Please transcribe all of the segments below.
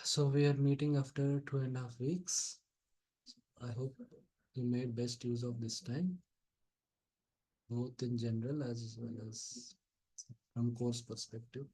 So we are meeting after 2.5 weeks. I hope you made best use of this time, both in general as well as from course perspective.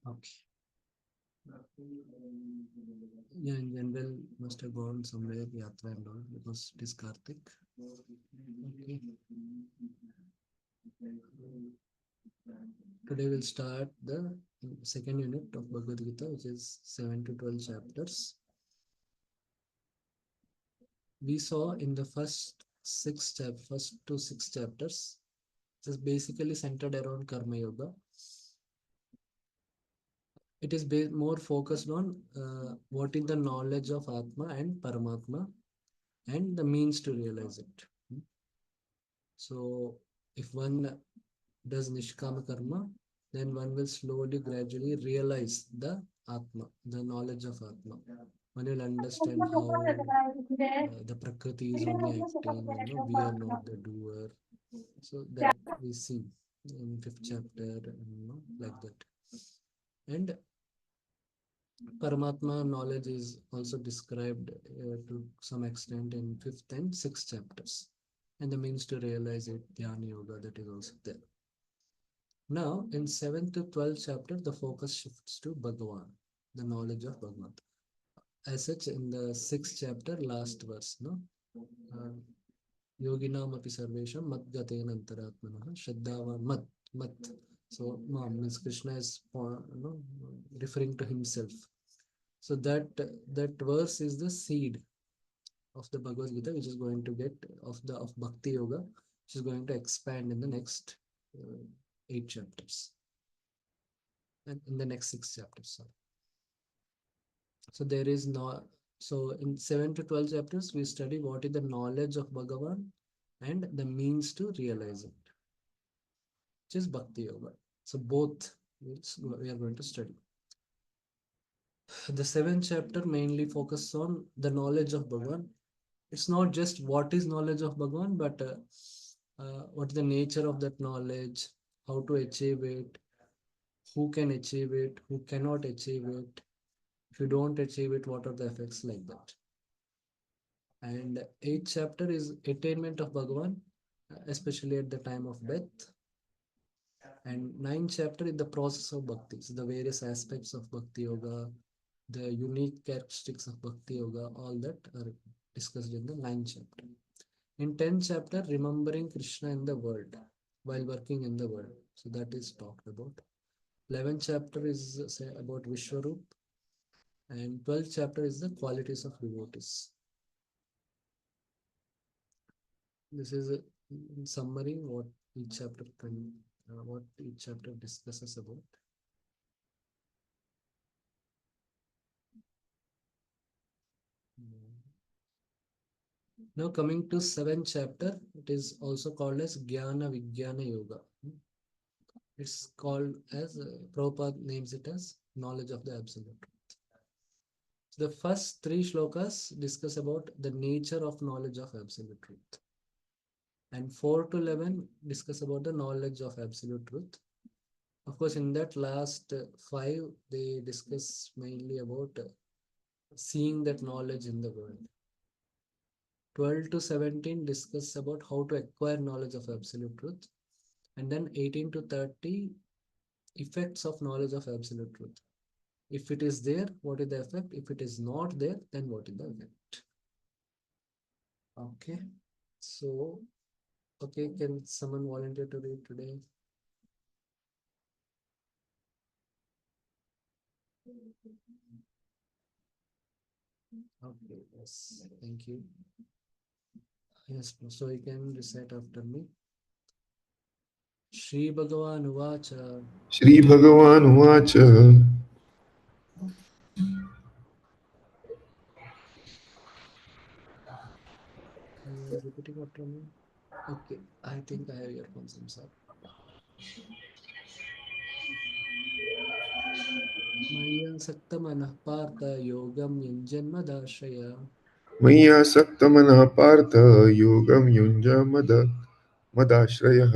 Okay. Yeah, in general, must have gone somewhere, yatra and all, because it is Karthik. Okay. Today we'll start the second unit of Bhagavad Gita, which is 7 to 12 chapters. We saw in the first to six chapters, it is basically centered around Karma Yoga. It is more focused on what is the knowledge of Atma and Paramatma and the means to realize it. So, if one does Nishkama Karma, then one will slowly, gradually realize the Atma, the knowledge of Atma. One will understand how the Prakriti is only acting, we are not the doer. So, that we see in fifth chapter, like that. And Paramatma knowledge is also described to some extent in fifth and sixth chapters. And the means to realize it, Dhyana Yoga, that is also there. Now, in 7th to 12th chapter, the focus shifts to Bhagavan, the knowledge of Bhagavan. As such, in the sixth chapter, last verse, no? Yoginam api sarvesham mat gatena antaratmanah shraddhavan mat. So, means Krishna is referring to himself. So that verse is the seed of the Bhagavad Gita, which is going to get of Bhakti Yoga, which is going to expand in the next 8 chapters and in the next 6 chapters. Sorry. So there is no. So in 7 to 12 chapters, we study what is the knowledge of Bhagavan and the means to realize it, which is Bhakti Yoga. So both we are going to study. The seventh chapter mainly focuses on the knowledge of Bhagavan. It's not just what is knowledge of Bhagavan, but what is the nature of that knowledge, how to achieve it, who can achieve it, who cannot achieve it. If you don't achieve it, what are the effects, like that. And eighth chapter is attainment of Bhagavan, especially at the time of death. And ninth chapter is the process of bhakti, so the various aspects of Bhakti Yoga, the unique characteristics of Bhakti Yoga, all that are discussed in the ninth chapter. In 10th chapter, remembering Krishna in the world while working in the world. So that is talked about. 11th chapter is about Vishwarup. And 12th chapter is the qualities of devotees. This is in summary what each chapter discusses about. Now coming to 7th chapter, it is also called as Jnana Vijnana Yoga. It's called as Prabhupada names it as knowledge of the absolute. The first three shlokas discuss about the nature of knowledge of absolute truth. And 4 to 11 discuss about the knowledge of absolute truth. Of course, in that last five, they discuss mainly about seeing that knowledge in the world. 12 to 17 discuss about how to acquire knowledge of absolute truth. And then 18 to 30, effects of knowledge of absolute truth. If it is there, what is the effect? If it is not there, then what is the effect? Okay. So, okay, can someone volunteer to read today? Okay, yes, thank you. Yes, so you can recite after me. श्रीभगवानुवाच श्रीभगवानुवाच repeating after me. Okay, I think I have earphones. I'm sorry. Maya saktamanah partha yogam yunjanmadaashaya मय्यासक्तमनः Partha योगं युञ्ज मदाश्रयः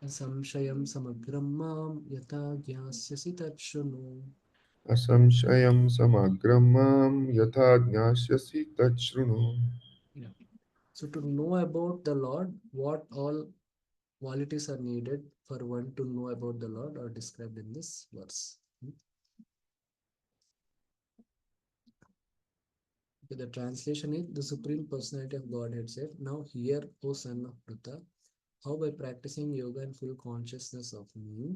असंशयं समग्रं मां यथा ज्ञास्यसि तच्छृणु. असंशयं समग्रं मां यथा ज्ञास्यसि तच्छृणु. Yeah. So to know about the Lord, what all qualities are needed for one to know about the Lord are described in this verse. Okay, the translation is the Supreme Personality of Godhead said, now hear, O son of Pritha, how by practicing yoga and full consciousness of me,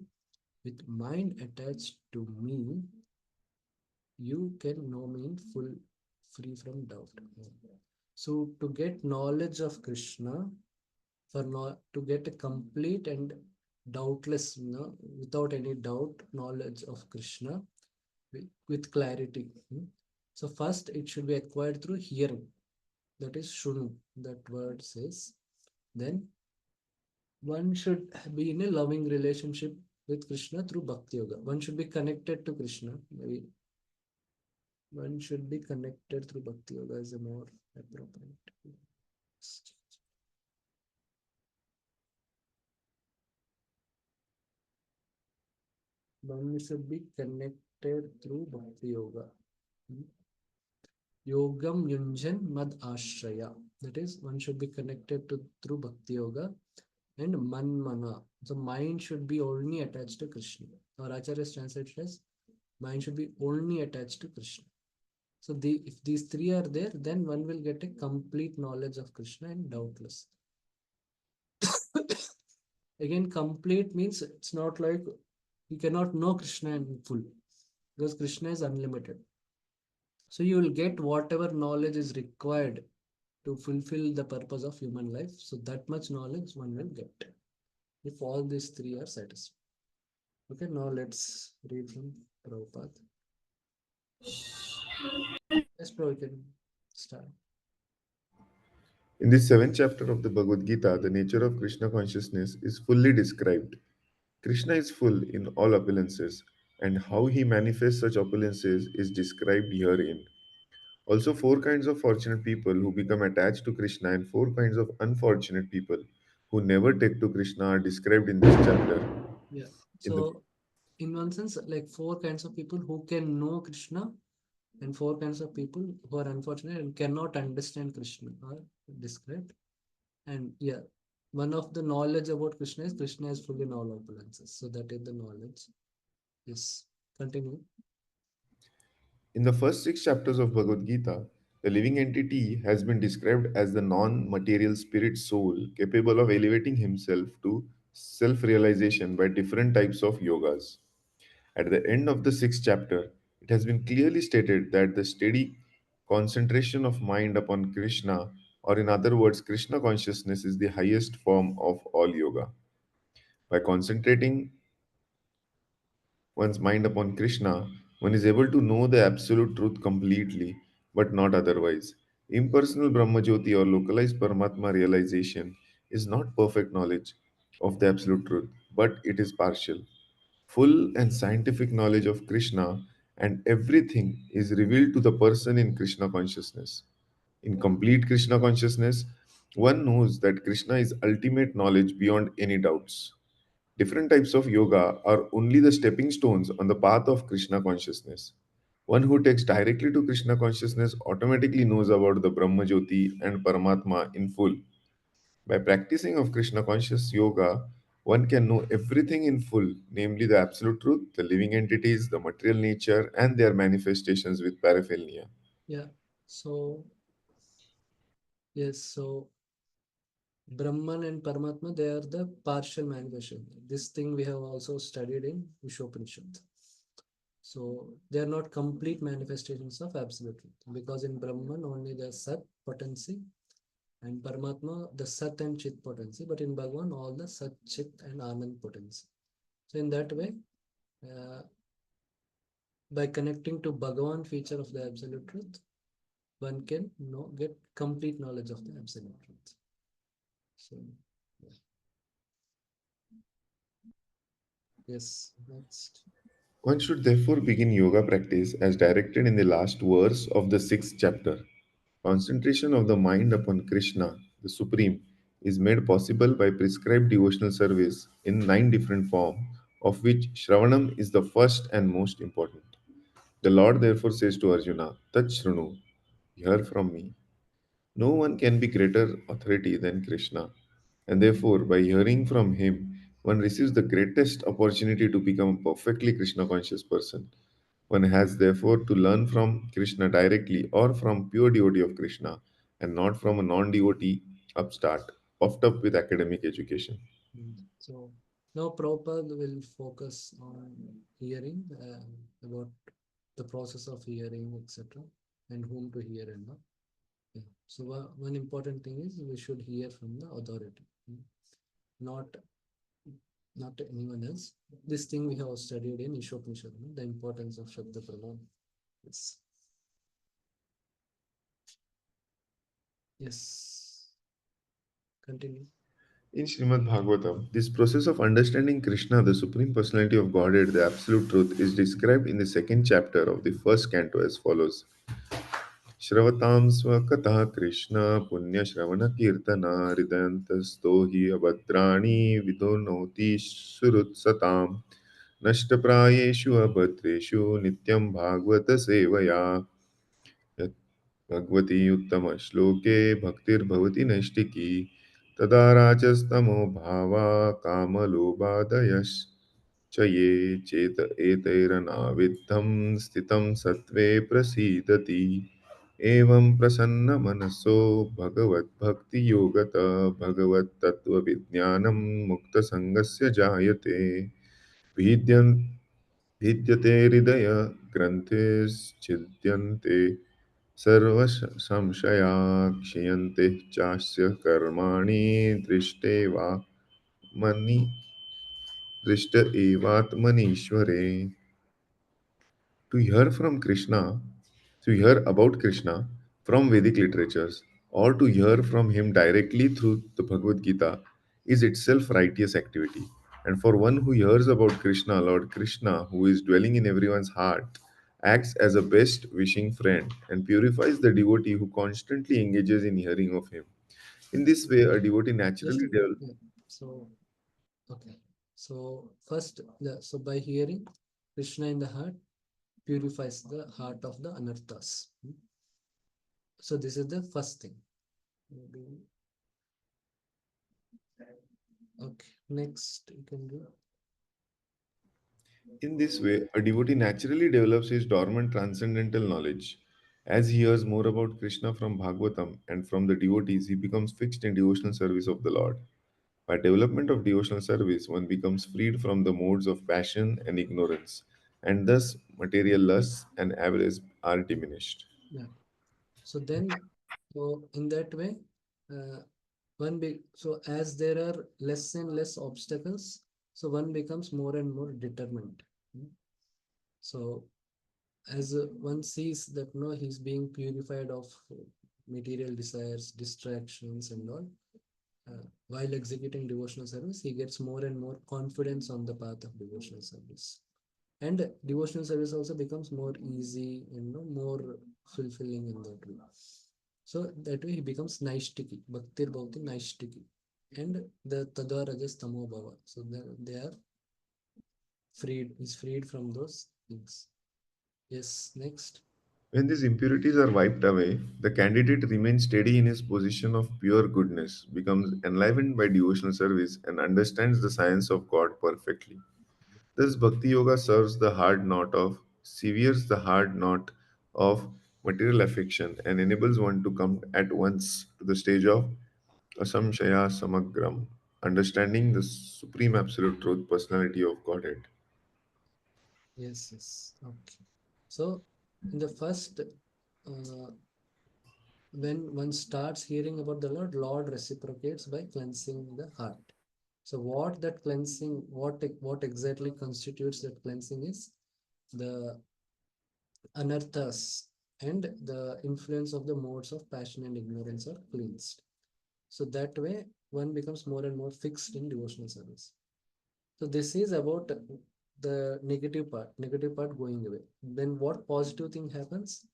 with mind attached to me, you can know me in full, free from doubt. So to get knowledge of Krishna, for not to get a complete and doubtless, without any doubt, knowledge of Krishna with clarity. So first it should be acquired through hearing. That is shunu. That word says. Then one should be in a loving relationship with Krishna through Bhakti Yoga. One should be connected to Krishna. Maybe one should be connected through Bhakti Yoga is a more appropriate. One should be connected through Bhakti Yoga. Yogam Yunjan Mad Ashraya. That is, one should be connected to through Bhakti Yoga and Manmana. The mind should be only attached to Krishna. Our Acharya translated as mind should be only attached to Krishna. So if these three are there, then one will get a complete knowledge of Krishna and doubtless. Again, complete means it's not like you cannot know Krishna in full because Krishna is unlimited. So you will get whatever knowledge is required to fulfill the purpose of human life. So that much knowledge one will get if all these three are satisfied. Okay, now let's read from Prabhupada. Yes, Prabhupada, we can start. In this seventh chapter of the Bhagavad Gita, the nature of Krishna consciousness is fully described. Krishna is full in all opulences, and how he manifests such opulences is described herein. Also, four kinds of fortunate people who become attached to Krishna and four kinds of unfortunate people who never take to Krishna are described in this chapter. Yeah. In the So in one sense, like four kinds of people who can know Krishna and four kinds of people who are unfortunate and cannot understand Krishna are described. And yeah, one of the knowledge about Krishna is full in all opulences. So that is the knowledge. Yes. Continue. in the first six chapters of Bhagavad Gita, the living entity has been described as the non-material spirit soul capable of elevating himself to self-realization by different types of yogas. At the end of the sixth chapter, it has been clearly stated that the steady concentration of mind upon Krishna, or in other words, Krishna consciousness, is the highest form of all yoga. By concentrating one's mind upon Krishna, one is able to know the absolute truth completely, but not otherwise. Impersonal Brahmajyoti or localized Paramatma realization is not perfect knowledge of the absolute truth, but it is partial. Full and scientific knowledge of Krishna and everything is revealed to the person in Krishna consciousness. In complete Krishna consciousness, one knows that Krishna is ultimate knowledge beyond any doubts. Different types of yoga are only the stepping stones on the path of Krishna consciousness. One who takes directly to Krishna consciousness automatically knows about the Brahma Jyoti and Paramatma in full. By practicing of Krishna conscious yoga, one can know everything in full, namely the absolute truth, the living entities, the material nature, and their manifestations with paraphernalia. Yeah. So yes, so Brahman and Paramatma, they are the partial manifestation. This thing we have also studied in Upanishad. So they are not complete manifestations of absolute truth because in Brahman only the Sat potency and Paramatma the Sat and Chit potency, but in Bhagavan all the Sat, Chit and Anand potency. So in that way, uh, by connecting to Bhagavan feature of the absolute truth, one can know get complete knowledge of the absolute truth. So yeah. Yes, next. One should therefore begin yoga practice as directed in the last verse of the sixth chapter. Concentration of the mind upon Krishna, the Supreme, is made possible by prescribed devotional service in nine different forms, of which Shravanam is the first and most important. The Lord therefore says to Arjuna, Tat Shrunu, hear from me. No one can be greater authority than Krishna, and therefore, by hearing from him, one receives the greatest opportunity to become a perfectly Krishna conscious person. One has therefore to learn from Krishna directly or from pure devotee of Krishna and not from a non devotee upstart puffed up with academic education. So now Prabhupada will focus on hearing, about the process of hearing, etc., and whom to hear and not. Yeah. So one important thing is we should hear from the authority, not not anyone else. This thing we have studied in Ishopanishad, the importance of Shabda Pranam. Yes. Yes. Continue. In Srimad Bhagavatam, this process of understanding Krishna, the Supreme Personality of Godhead, the Absolute Truth, is described in the second chapter of the first canto as follows. श्रवतां स्वकथः Krishna पुण्यश्रवणकीर्तना हृदयन्तस्थो हि अभद्राणि विदुनोति सुहृत्सतां नष्टप्रायेषु अभद्रेषु नित्यं भागवत सेवया यत् भगवति उत्तमश्लोके भक्तिर्भवति नैष्टिकी तदा राजस्तमो भावा कामलोभादयश्च ये चेत एतैरनाविद्धं स्थितं सत्त्वे प्रसीदति एवं प्रसन्नमनसो भगवद्भक्तियोगतः भगवत्तत्त्वविज्ञानं मुक्तसङ्गस्य जायते भिद्यन् भिद्यते हृदय ग्रन्थिश्छिद्यन्ते सर्वसंशया क्षीयन्ते चास्य कर्माणि दृष्टेवा मनि दृष्ट एवात्मनीश्वरे to hear from Krishna, to hear about Krishna from Vedic literatures, or to hear from him directly through the Bhagavad Gita is itself righteous activity. And for one who hears about Krishna, Lord Krishna, who is dwelling in everyone's heart, acts as a best wishing friend and purifies the devotee who constantly engages in hearing of him. In this way, a devotee Just naturally develops. yeah. So okay. So first, so by hearing Krishna in the heart purifies the heart of the anarthas. So this is the first thing. Maybe- Okay. Next, you can do. In this way, a devotee naturally develops his dormant transcendental knowledge. As he hears more about Krishna from Bhagavatam and from the devotees, he becomes fixed in devotional service of the Lord. By development of devotional service, one becomes freed from the modes of passion and ignorance, and thus material lusts and avarice are diminished. Yeah. So then, so in that way, uh, one big so as there are less and less obstacles, so one becomes more and more determined. Mm. So as one sees that no, he's being purified of material desires, distractions, and all. While executing devotional service, he gets more and more confidence on the path of devotional service. And devotional service also becomes more easy and more fulfilling in that way. So that way he becomes naishtiki, bhaktir bhavati naishtiki. And the tada rajas tamo bhava. So they are freed, is freed from those things. Yes, next. When these impurities are wiped away, the candidate remains steady in his position of pure goodness, becomes enlivened by devotional service, and understands the science of God perfectly. Thus, Bhakti Yoga serves the hard knot of, severes the hard knot of material affection, and enables one to come at once to the stage of Asamshaya Samagram, understanding the supreme absolute truth, personality of Godhead. Yes, yes. Okay. So in the first uh, when one starts hearing about the Lord, Lord reciprocates by cleansing the heart. So what that cleansing, what exactly constitutes that cleansing is the anarthas and the influence of the modes of passion and ignorance are cleansed. So that way one becomes more and more fixed in devotional service. So this is about the negative part going away. Then what positive thing happens?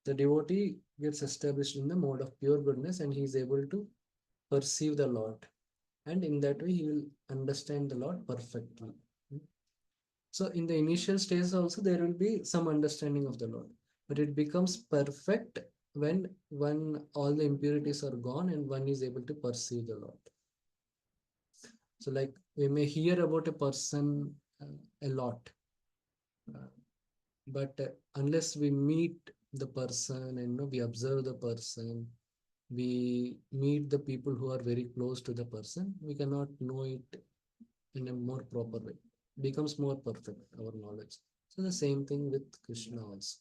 The devotee gets established in the mode of pure goodness and he is able to perceive the Lord. And in that way, he will understand the Lord perfectly. So in the initial stage also, there will be some understanding of the Lord. But it becomes perfect when all the impurities are gone and one is able to perceive the Lord. So like we may hear about a person a lot, uh, but unless we meet the person and we observe the person, we meet the people who are very close to the person, we cannot know it in a more proper way. Becomes more perfect our knowledge. So the same thing with Krishna also.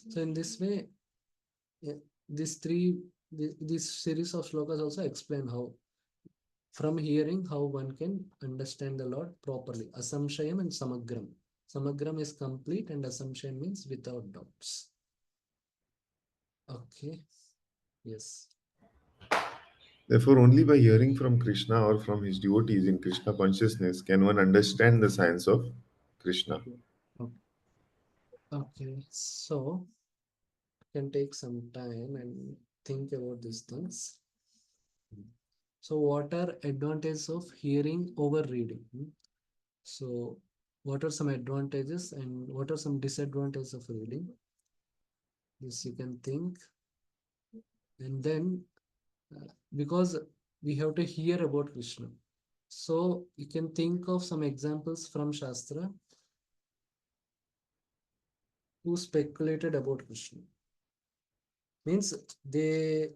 So in this way, yeah, these three this series of slokas also explain how from hearing how one can understand the Lord properly. Asamshayam and Samagram. Samagram is complete and Asamshayam means without doubts. Okay. Yes. Therefore, only by hearing from Krishna or from his devotees in Krishna consciousness can one understand the science of Krishna. Okay. Okay. Okay. So can take some time and think about these things. So, what are advantages of hearing over reading? So, what are some advantages and what are some disadvantages of reading? This you can think, and then because we have to hear about Krishna, so you can think of some examples from Shastra who speculated about Krishna. Means they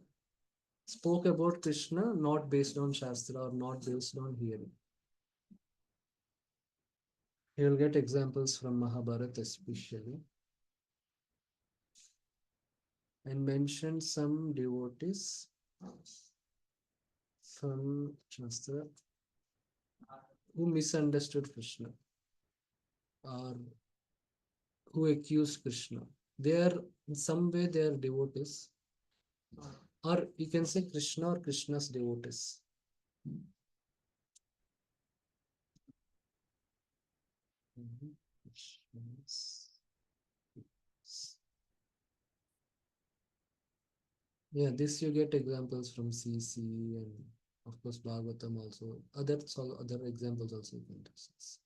spoke about Krishna not based on Shastra or not based on hearing. You'll get examples from Mahabharata especially, and mention some devotees from Shastra who misunderstood Krishna or who accused Krishna. They are in some way they are devotees, or you can say Krishna or Krishna's devotees. Mhm. Krishna's- Yeah, this you get examples from CC and of course Bhagavatam also. Other examples also you can discuss.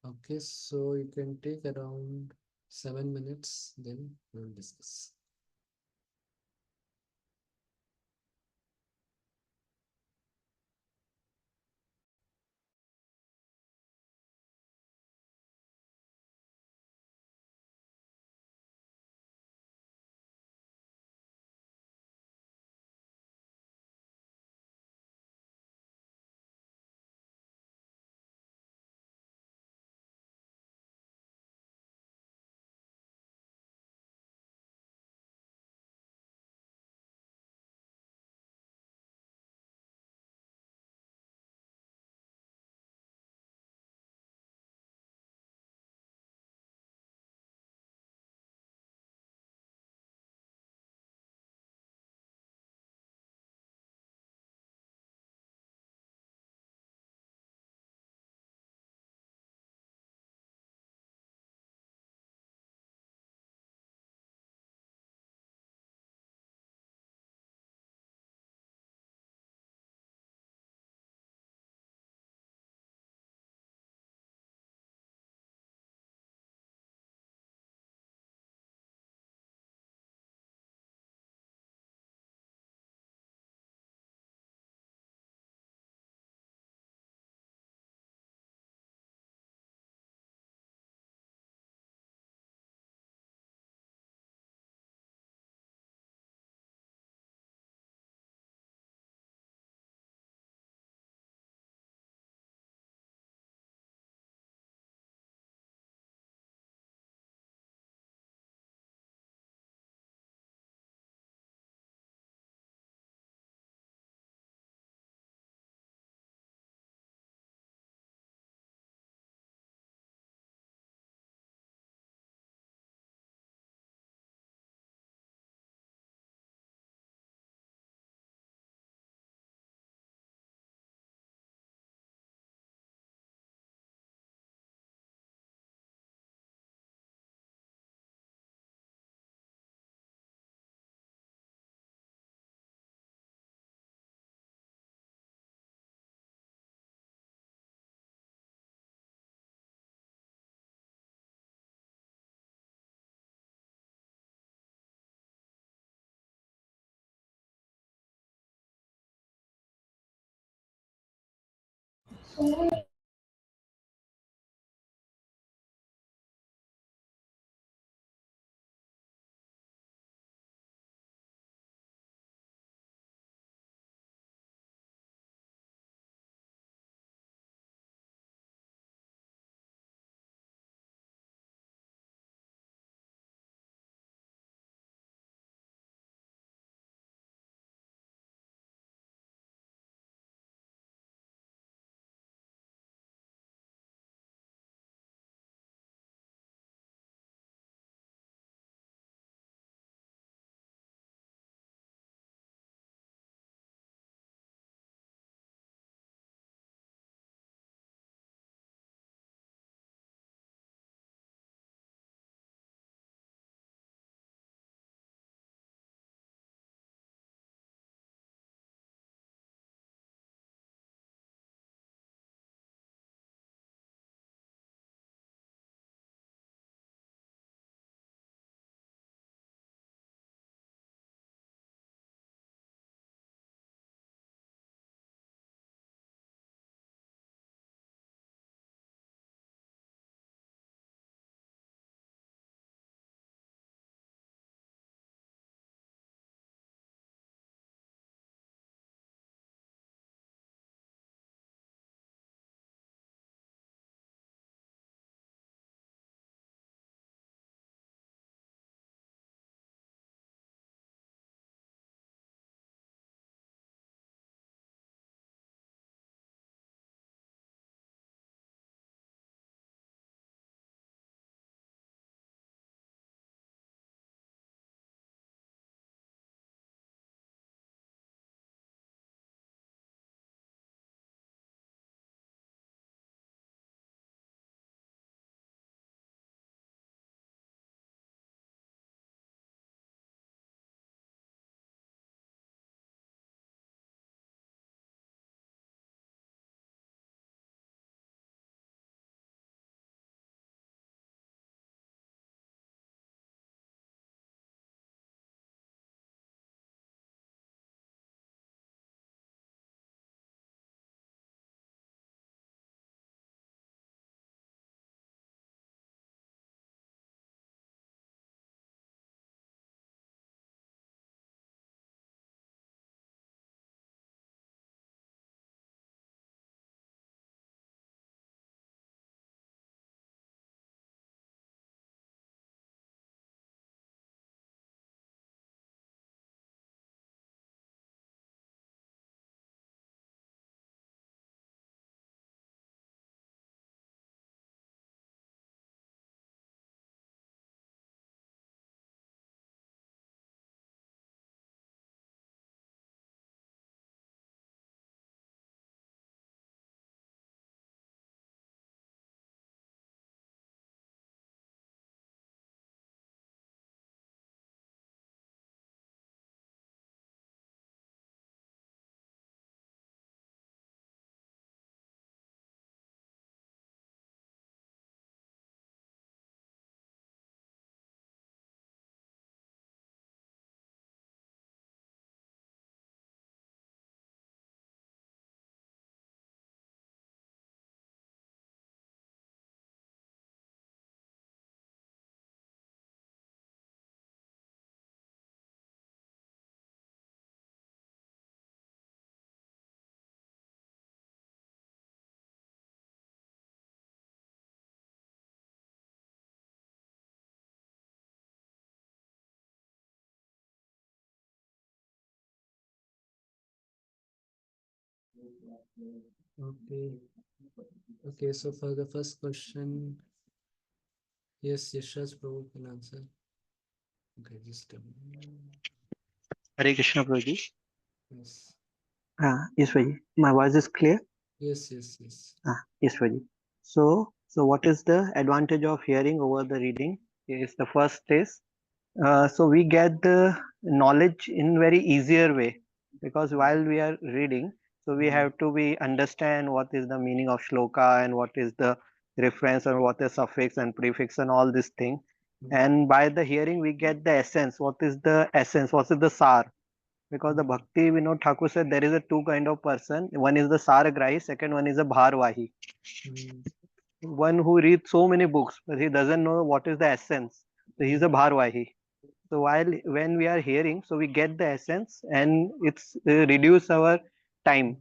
Okay, so you can take around 7 minutes, then we'll discuss. Okay. Okay, so for the first question, yes, Yashas Prabhu can answer. Okay, just a minute. Hare Krishna Prabhuji. Yes. Yes, Prabhuji. My voice is clear? Yes, yes, yes. Yes, Prabhuji. So what is the advantage of hearing over the reading? Is the first is so we get the knowledge in very easier way, because while we are reading, so we have to be understand what is the meaning of shloka and what is the reference and what is suffix and prefix and all this thing. And by the hearing we get the essence. What is the essence? What is the sar? because the Bhakti Vinod Thakur said there is a two kind of person. One is the Saragrahi, second one is a Bharvahi. Mm, One who reads so many books, but he doesn't know what is the essence. So he's a mm, Bharvahi. So while when we are hearing, so we get the essence and it's reduce our time,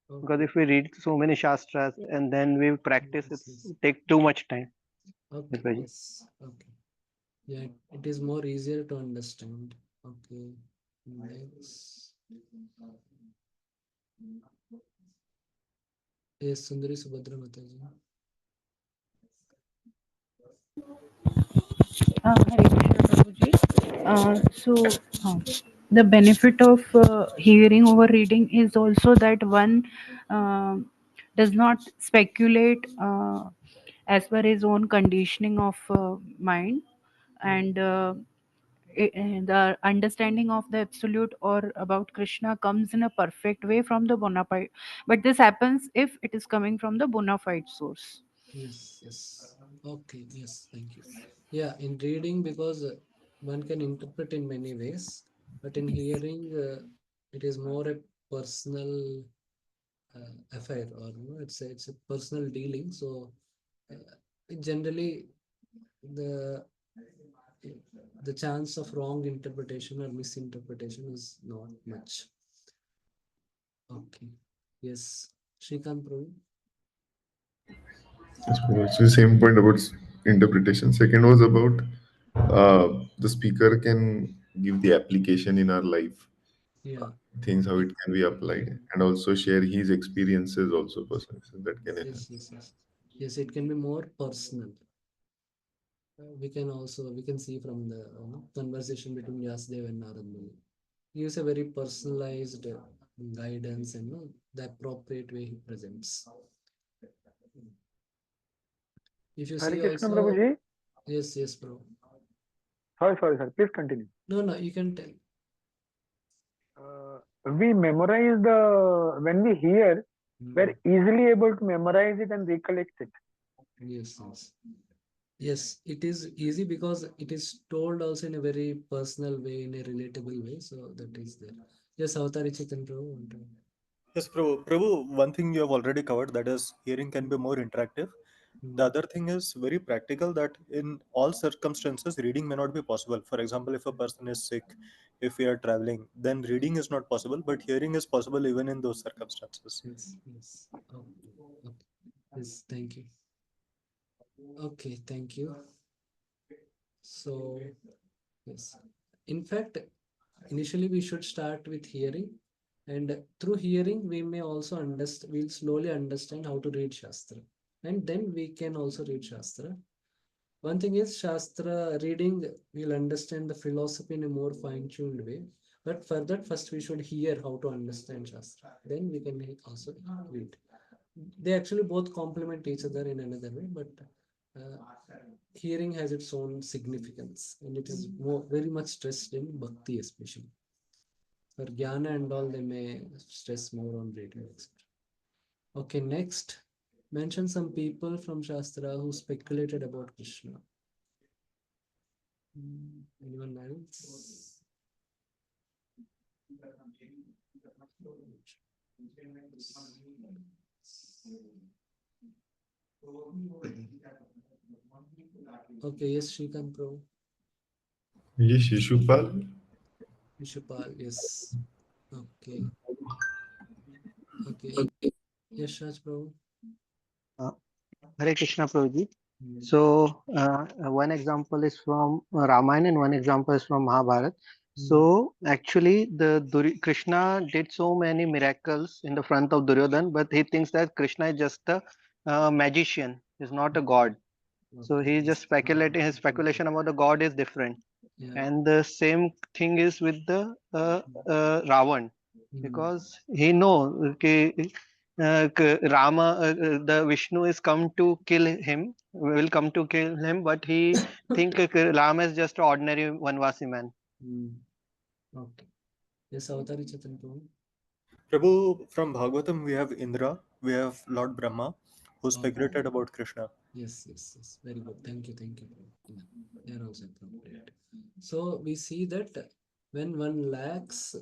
because okay. if we read so many shastras and then we practice, Yes, it's yes. take too much time. Okay, Dipaji. yes. Okay. Yeah, it is more easier to understand. Okay. Next. Yes, Sundari Subhadra Mataji. Hare Krishna Prabhuji. The benefit of hearing over reading is also that one uh, does not speculate as per his own conditioning of mind, and the understanding of the absolute or about Krishna comes in a perfect way from the bona fide. But this happens if it is coming from the bona fide source. Yes, yes. Okay, yes, thank you. Yeah, in reading, because one can interpret in many ways, but in hearing, it is more a personal affair, or it's a personal dealing. So generally, the the chance of wrong interpretation or misinterpretation is not much. Okay. Yes. Shrikant Prabhu. Yes, Prabhu. Actually, same point about interpretation. Second was about the speaker can give the application in our life, Yeah. things how it can be applied, and also share his experiences also person so that can Yes, enhance. yes, yes. Yes, it can be more personal. We can see from the conversation between Yasdev and Narad Muni. He gives a very personalized guidance and the appropriate way he presents. If you Hare see Krishna also, Prabhuji. yes, yes, bro. Sorry, sir. Please continue. No, no, you can tell. We memorize when we hear, we're Mm, easily able to memorize it and recollect it. yes, yes. Yes, it is easy because it is told also in a very personal way, in a relatable way. So that is there. Yes, Avatari Chetan Prabhu. Yes, Prabhu. Prabhu, one thing you have already covered, that is hearing can be more interactive. The Mm, other thing is very practical, that in all circumstances reading may not be possible. For example, if a person is sick, if we are traveling, then reading is not possible, but hearing is possible even in those circumstances. yes, yes. Okay. Yes, thank you. Okay, thank you. So, yes. In fact, initially we should start with hearing, and through hearing, we may also understand, we'll slowly understand how to read Shastra. And then we can also read Shastra. One thing is Shastra reading, we'll understand the philosophy in a more fine-tuned way. But for that, first we should hear how to understand Shastra. Then we can also read. They actually both complement each other in another way, but uh, hearing has its own significance, and it is more very much stressed in Bhakti, especially. For Jnana and all, they may stress more on reading, etc. Okay, next. Mention some people from Shastra who speculated about Krishna. Anyone else? Okay, yes, Shrikant Pro. Yes, Shishupal. Vishupal, yes. Okay, okay. Yes, Raj Pro. Uh, Hare Krishna Prabhuji. Mm, So one example is from Ramayana and one example is from Mahabharata. mm, So actually, Krishna did so many miracles in the front of Duryodhan, but he thinks that Krishna is just a magician, is not a god. So okay, he yes. just speculating. His speculation about the god is different. Yeah. And the same thing is with the Ravan, Mm, because he know कि, Rama, the Vishnu is come to kill him, will come to kill him, but he think Rama is just an ordinary Vanvasi man. mm, okay. Yes, Avatari Chetan Pro. Prabhu, from Bhagavatam, we have Indra, we have Lord Brahma, who Okay. speculated about Krishna. Yes, yes, yes. Very good. Thank you, Pro. Yeah, they are also appropriate. So we see that when one lacks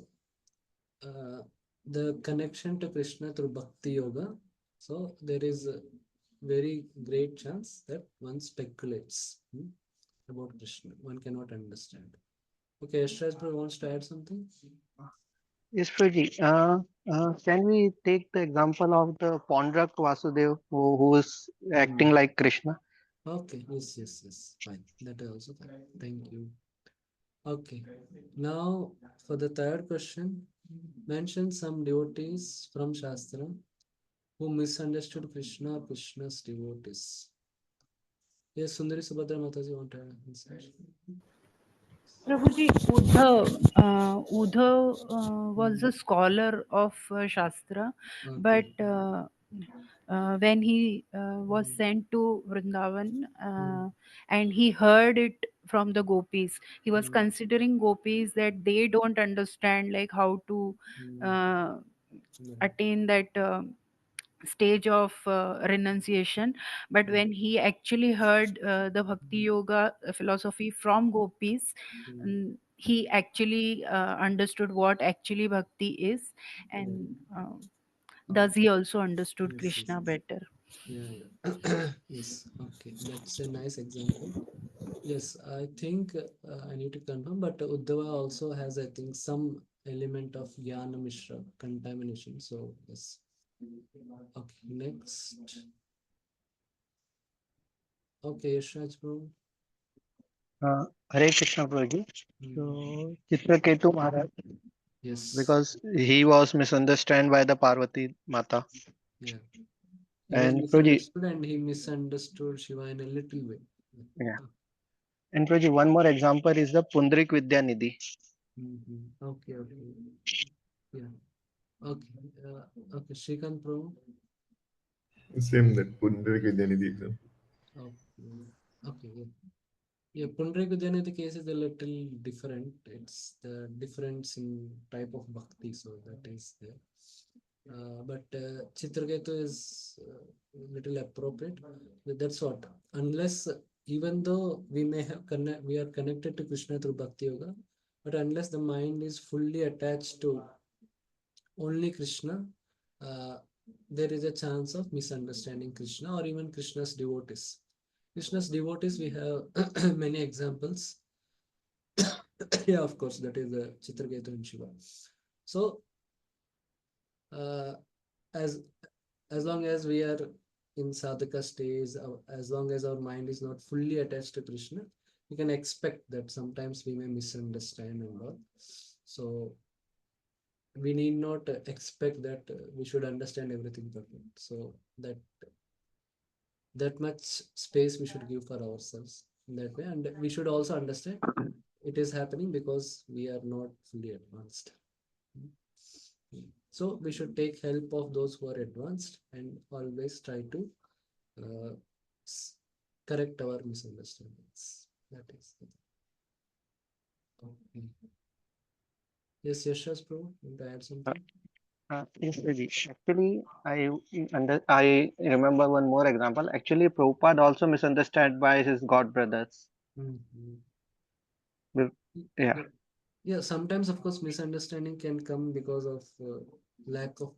uh, the connection to Krishna through Bhakti Yoga. So there is a very great chance that one speculates about Krishna. One cannot understand. Okay, Yashraj Bro wants to add something? Yes, Priji. Can we take the example of the Pondrak Vasudev who is acting Hmm. like Krishna? Okay, yes, yes, yes. Fine. That is also fine. Thank you. Okay. Now for the third question, mention some devotees from Shastra who misunderstood Krishna or Krishna's devotees. Yes, Sundari Subhadra Mataji want to answer. Prabhuji, Uddhav was a scholar of Shastra, but Okay. when he was Mm, sent to Vrindavan mm, and he heard it from the gopis, he was mm, considering gopis that they don't understand like how to mm, uh, mm, attain that stage of renunciation. But mm, when he actually heard the bhakti mm, yoga philosophy from gopis, mm. he actually understood what actually bhakti is, Yeah. and thus he Okay. also understood Yes, yes, krishna yes. better. Yeah, yeah. Yes. Okay. That's a nice example. Yes, I think I need to confirm, but Uddhava also has, I think, some element of Jnana Mishra contamination. So, yes. Okay, next. Okay, Yashraj Bro. Hare Krishna Prabhuji. Hmm. So Chitraketu Maharaj, Yes. because he was misunderstood by the Parvati Mata. Yeah. He was And Prabhuji, misunderstood and he misunderstood Shiva in a little way. yeah. Ah, And Prabhuji, one more example is the Pundrik Vidya Nidhi. Okay, okay. Yeah. Okay. Okay, Shrikant Bro. Same that Pundarik Vidyanidhi example. Okay. Okay. Yeah. Yeah, Pundraika Janati case is a little different. It's the difference in type of bhakti, so that is there. But Chitraketu is little appropriate. That's what. Unless, even though we may have we are connected to Krishna through Bhakti Yoga, but unless the mind is fully attached to only Krishna, uh, there is a chance of misunderstanding Krishna or even Krishna's devotees. Krishna's devotees, we have many examples. Yeah, of course, that is Chitraketu and Shiva. So, uh, as as long as we are in sadhaka stage, as long as our mind is not fully attached to Krishna, we can expect that sometimes we may misunderstand and all. So we need not expect that we should understand everything perfect. So that much space we should give for ourselves in that way, and we should also understand it is happening because we are not fully advanced. So we should take help of those who are advanced and always try to uh, s- correct our misunderstandings. That is the thing. Okay. Yes, Yashas Bro, want to add Uh, something? yes, Prabhuji. Actually, I remember one more example. Actually, Prabhupada also misunderstood by his god brothers. Mhm. Be- Yeah. Yeah, yeah. Sometimes, of course, misunderstanding can come because of lack of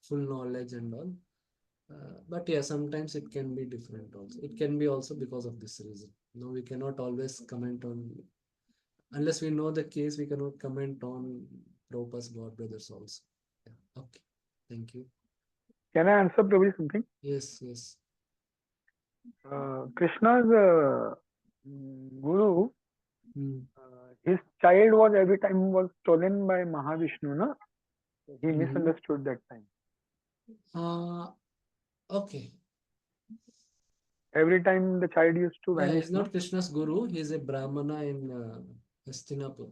full knowledge and all. But yeah, sometimes it can be different also. It can be also because of this reason. No, we cannot always comment on, unless we know the case, we cannot comment on Prabhupada's God brothers also. Yeah. Okay. Thank you. Can I answer Prabhuji something? Yes, yes. Krishna's guru, Mm. his child was every time was stolen by Mahavishnu, na? He Mm-hmm. misunderstood that time. Okay. Every time the child used to Yeah, vanish, he's na? not Krishna's guru. He's a Brahmana in Hastinapur.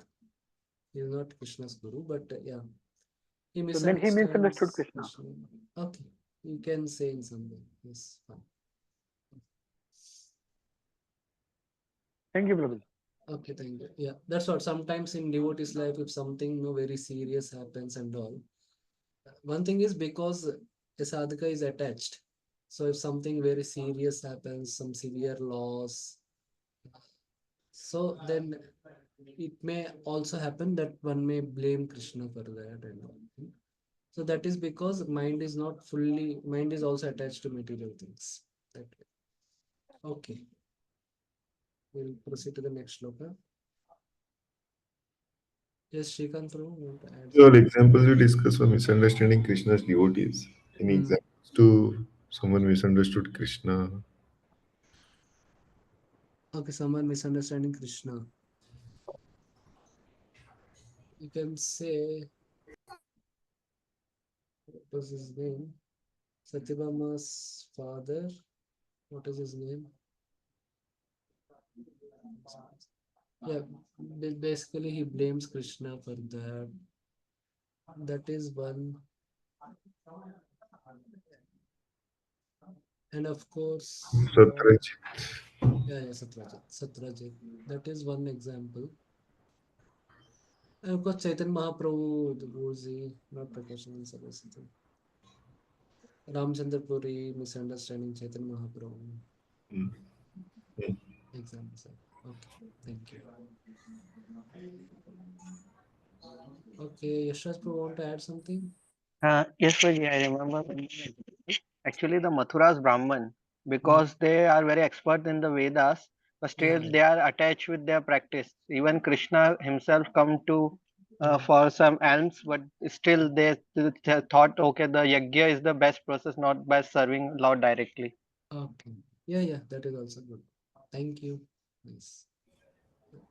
He's not Krishna's guru, but yeah, he So then he misunderstood misunderstands Krishna. Krishna. Okay. You can say in some way. Yes, fine. Thank you, Prabhuji. Okay, thank you. Yeah, that's what. Sometimes in devotee's life, if something no very serious happens and all, one thing is because a sadhaka is attached. So if something very serious happens, some severe loss, so then it may also happen that one may blame Krishna for that and all. So that is because mind is also attached to material things. That way. Okay, we'll proceed to the next shloka. Yes, Shrikant Prabhu, you want to add Your something? examples you discuss for misunderstanding Krishna's devotees. Any Hmm. examples to someone misunderstood Krishna? Okay, someone misunderstanding Krishna. You can say, what was his name? Satyabhama's father. What is his name? Yeah, basically he blames Krishna for that. That is one. And of course, Satraj. yeah, Satrajit. Satrajit. That is one example. And of course, Chaitanya Mahaprabhu, the Guruji, not proportional Saraswati. Ramchandra Puri, misunderstanding Chaitanya Mahaprabhu. Mm. Mm. Example, sir. Okay, thank you. Okay, Yashras Prabhu, want to add something? Yes, Prabhuji, I remember. Actually, the Mathuras Brahman, Hmm. because they are very expert in the Vedas, but Yeah. still they are attached with their practice. Even Krishna himself come to Hmm. for some alms, but still they thought, okay, the yajna is the best process, not by serving Lord directly. Okay. Yeah, yeah, that is also good. Thank you. Nice.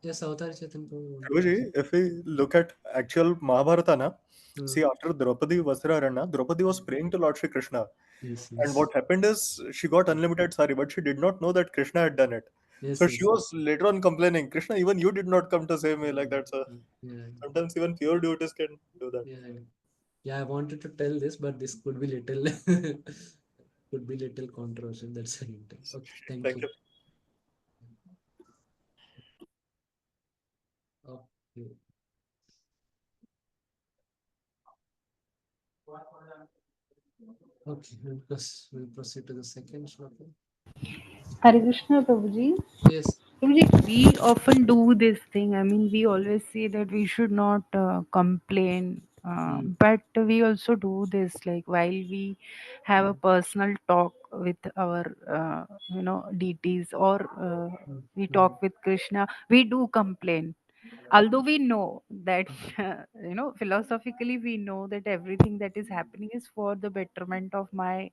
Yes, Avatar Chaitanya Prabhu, want to add Prabhuji, if we look at actual Mahabharata, na, see, something? after Draupadi Vasararana, Draupadi was praying to Lord Shri Krishna. Yes, And yes. what happened is she got unlimited sari, but she did not know that Krishna had done it. Yes, So she yes. was later on complaining, Krishna, even you did not come to save me like that. So Yeah, sometimes even pure devotees can do that. yeah. Yeah, I wanted to tell this, but this could be little could be little controversial. That's why I didn't tell. Okay, thank Thank you. you. Okay. Okay, we'll proceed to the second shloka. Hare Krishna, Prabhuji. Yes. Prabhuji, we often do this thing. I mean, we always say that we should not complain, Hmm. but we also do this. Like while we have a personal talk with our, deities, or Hmm. we Hmm. talk with Krishna, we do complain. Although we know that, philosophically, we know that everything that is happening is for the betterment of my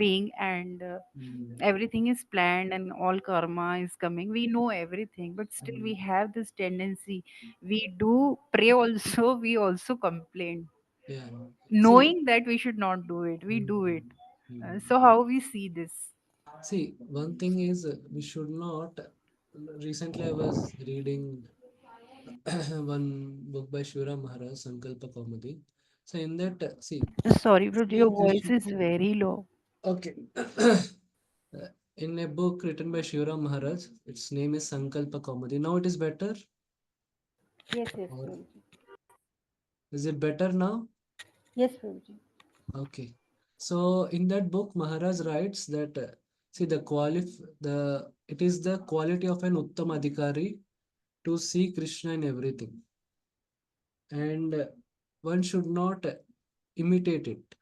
being, and Hmm. everything is planned and all karma is coming. We know everything, but still we Hmm. have this tendency. We do pray also, we also complain, Yeah. See. knowing that we should not do it. We do Hmm. it. Hmm. So, how we see this? See, one thing is we should not. Recently, I was reading one book by Shura Maharaj, Sankalpa Kaumudi. So in that, see, Sorry, bro, your see voice Krishna. is very low. Okay. In a book written by Shura Maharaj, its name is Sankalpa Kaumudi. Now it is better, Yes, yes, or Prabhuji. is it better now? Yes, Prabhuji. Okay. So in that book, Maharaj writes that see the it is the quality of an Uttam Adhikari to see Krishna in everything, and one should not imitate it.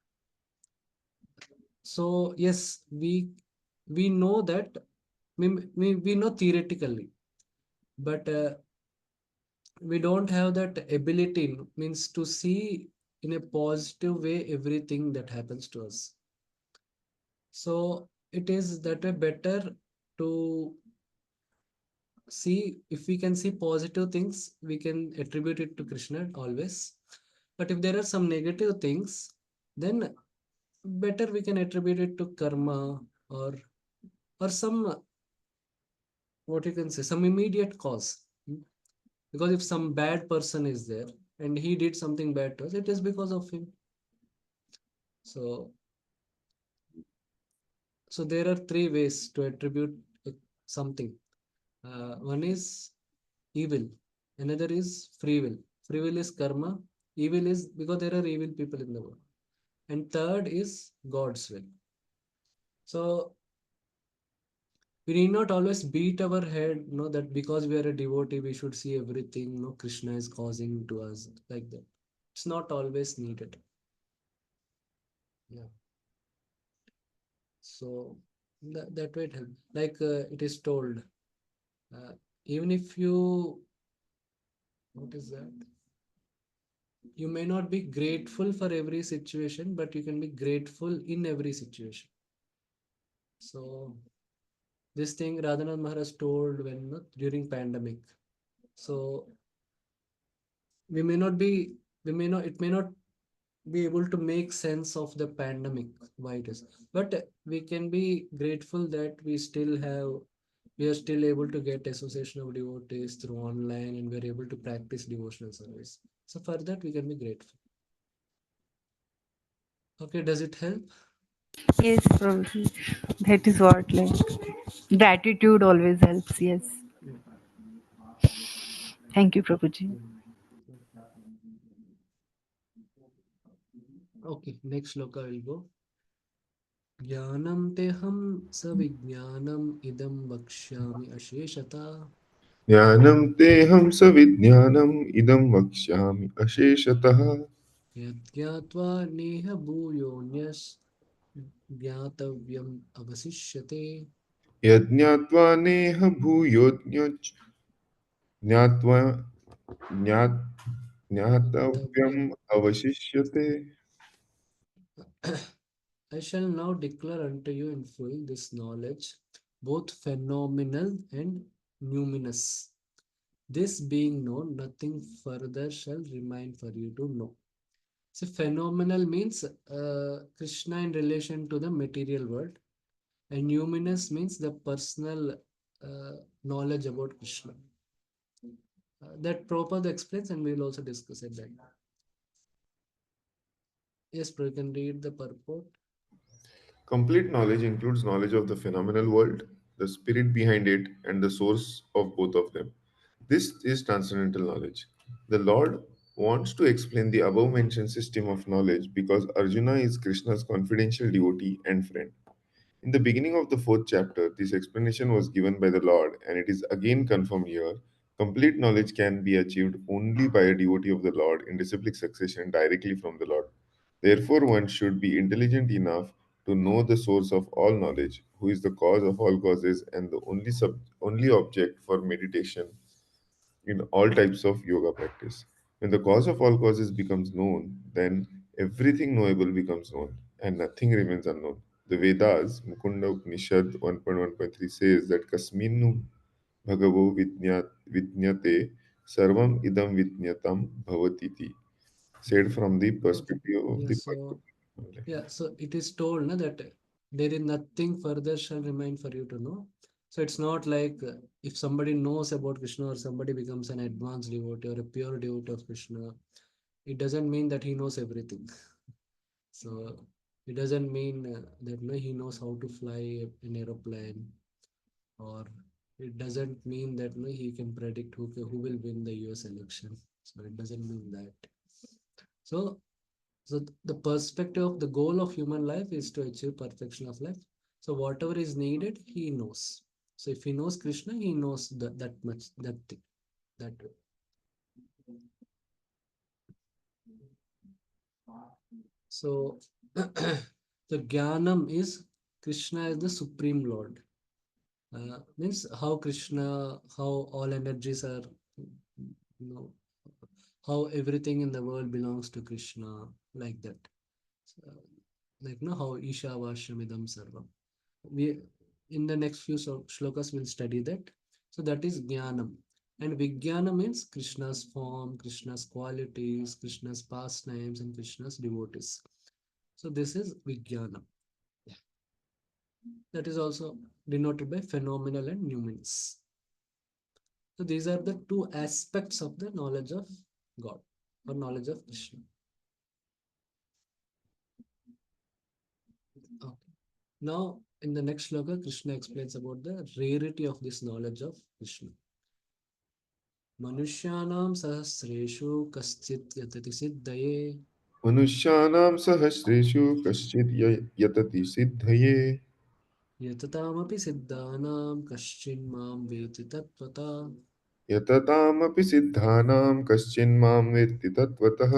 So yes, we know that we know theoretically, but we don't have that ability, means to see in a positive way everything that happens to us. So it is that way better to see, if we can see positive things, we can attribute it to Krishna always. But if there are some negative things, then better we can attribute it to karma, or some, what you can say, some immediate cause. Because if some bad person is there and he did something bad to us, it is because of him. So so there are three ways to attribute something. One is evil, another is free will. Free will is karma, evil is because there are evil people in the world, and third is God's will. So We need not always beat our head, that because we are a devotee, we should see everything, Krishna is causing to us like that. It's not always needed. Yeah. So that way it help. Like it is told, uh, even if you, what is that? You may not be grateful for every situation, but you can be grateful in every situation. So this thing Radhanath Maharaj told when during pandemic. So we may not be, we may not, it may not be able to make sense of the pandemic why it is, but we can be grateful that we are still able to get association of devotees through online, and we're able to practice devotional service. So for that we can be grateful. Okay, does it help? Yes, Prabhuji. That is what, like, gratitude always helps. Yes. Mm, Thank you, Prabhuji. mm, mm. Okay, next shloka will go. ज्ञानं तेहं सविज्ञानम् इदं वक्ष्यामि अशेषता ज्ञानं तेऽहं सविज्ञानम् इदं वक्ष्यामि अशेषतः। यज्ञात्वा नेह भूयोऽन्यस् ज्ञातव्यम् अवशिष्यते। यज्ञात्वा नेह भूयोऽन्यच् ज्ञात्वा ज्ञात ज्ञातव्यम् ज्ञातव्यम् अवशिष्यते। अवशिष्यते। I shall now declare unto you in full this knowledge, both phenomenal and numinous. This being known, nothing further shall remain for you to know. So, phenomenal means Krishna in relation to the material world, and numinous means the personal knowledge about Krishna. That Prabhupada explains, and we will also discuss it then. Yes, Prabhupada, you can read the purport. Complete knowledge includes knowledge of the phenomenal world, the spirit behind it, and the source of both of them. This is transcendental knowledge. The Lord wants to explain the above mentioned system of knowledge because Arjuna is Krishna's confidential devotee and friend. In the beginning of the fourth chapter, this explanation was given by the Lord, and it is again confirmed here. Complete knowledge can be achieved only by a devotee of the Lord in disciplic succession directly from the Lord. Therefore, one should be intelligent enough to know the source of all knowledge, who is the cause of all causes and the only object for meditation in all types of yoga practice. When the cause of all causes becomes known, then everything knowable becomes known and nothing remains unknown. The Vedas, Mukunda Upanishad 1.1.3 says that Kasminu Bhagavo Vidnyate Sarvam Idam Vidnyatam Bhavatiti, said from the Okay. perspective of Yeah, the so yeah, so it is told that there is nothing further shall remain for you to know. So it's not like if somebody knows about Krishna or somebody becomes an advanced devotee or a pure devotee of Krishna, it doesn't mean that he knows everything. So it doesn't mean that no, he knows how to fly an aeroplane, or it doesn't mean that no, he can predict who will win the US election. So it doesn't mean that. So the perspective of the goal of human life is to achieve perfection of life. So whatever is needed, he knows. So if he knows Krishna, he knows that much, that thing, that way. So the Jnanam is Krishna is the Supreme Lord. Means how Krishna, how all energies are, you know, how everything in the world belongs to Krishna, like that. So, like no, how Isha Vashamidam Sarvam. We in the next few shlokas we'll study that. So that is Jnanam. And Vijnana means Krishna's form, Krishna's qualities, Krishna's pastimes, and Krishna's devotees. So this is Vijnana. That is also denoted by phenomenal and numinous. So these are the two aspects of the knowledge of God or knowledge of Krishna. Okay. Now, in the next shloka, Krishna explains about the rarity of this knowledge of Krishna. मनुष्याणां सहस्रेषु कश्चित् यतति सिद्धये मनुष्याणां सहस्रेषु कश्चित् यतति सिद्धये यततामपि सिद्धानां कश्चिन् मां वेति तत्त्वता. यततामपि सिद्धानां कश्चिन्मां वेत्ति तत्त्वतः.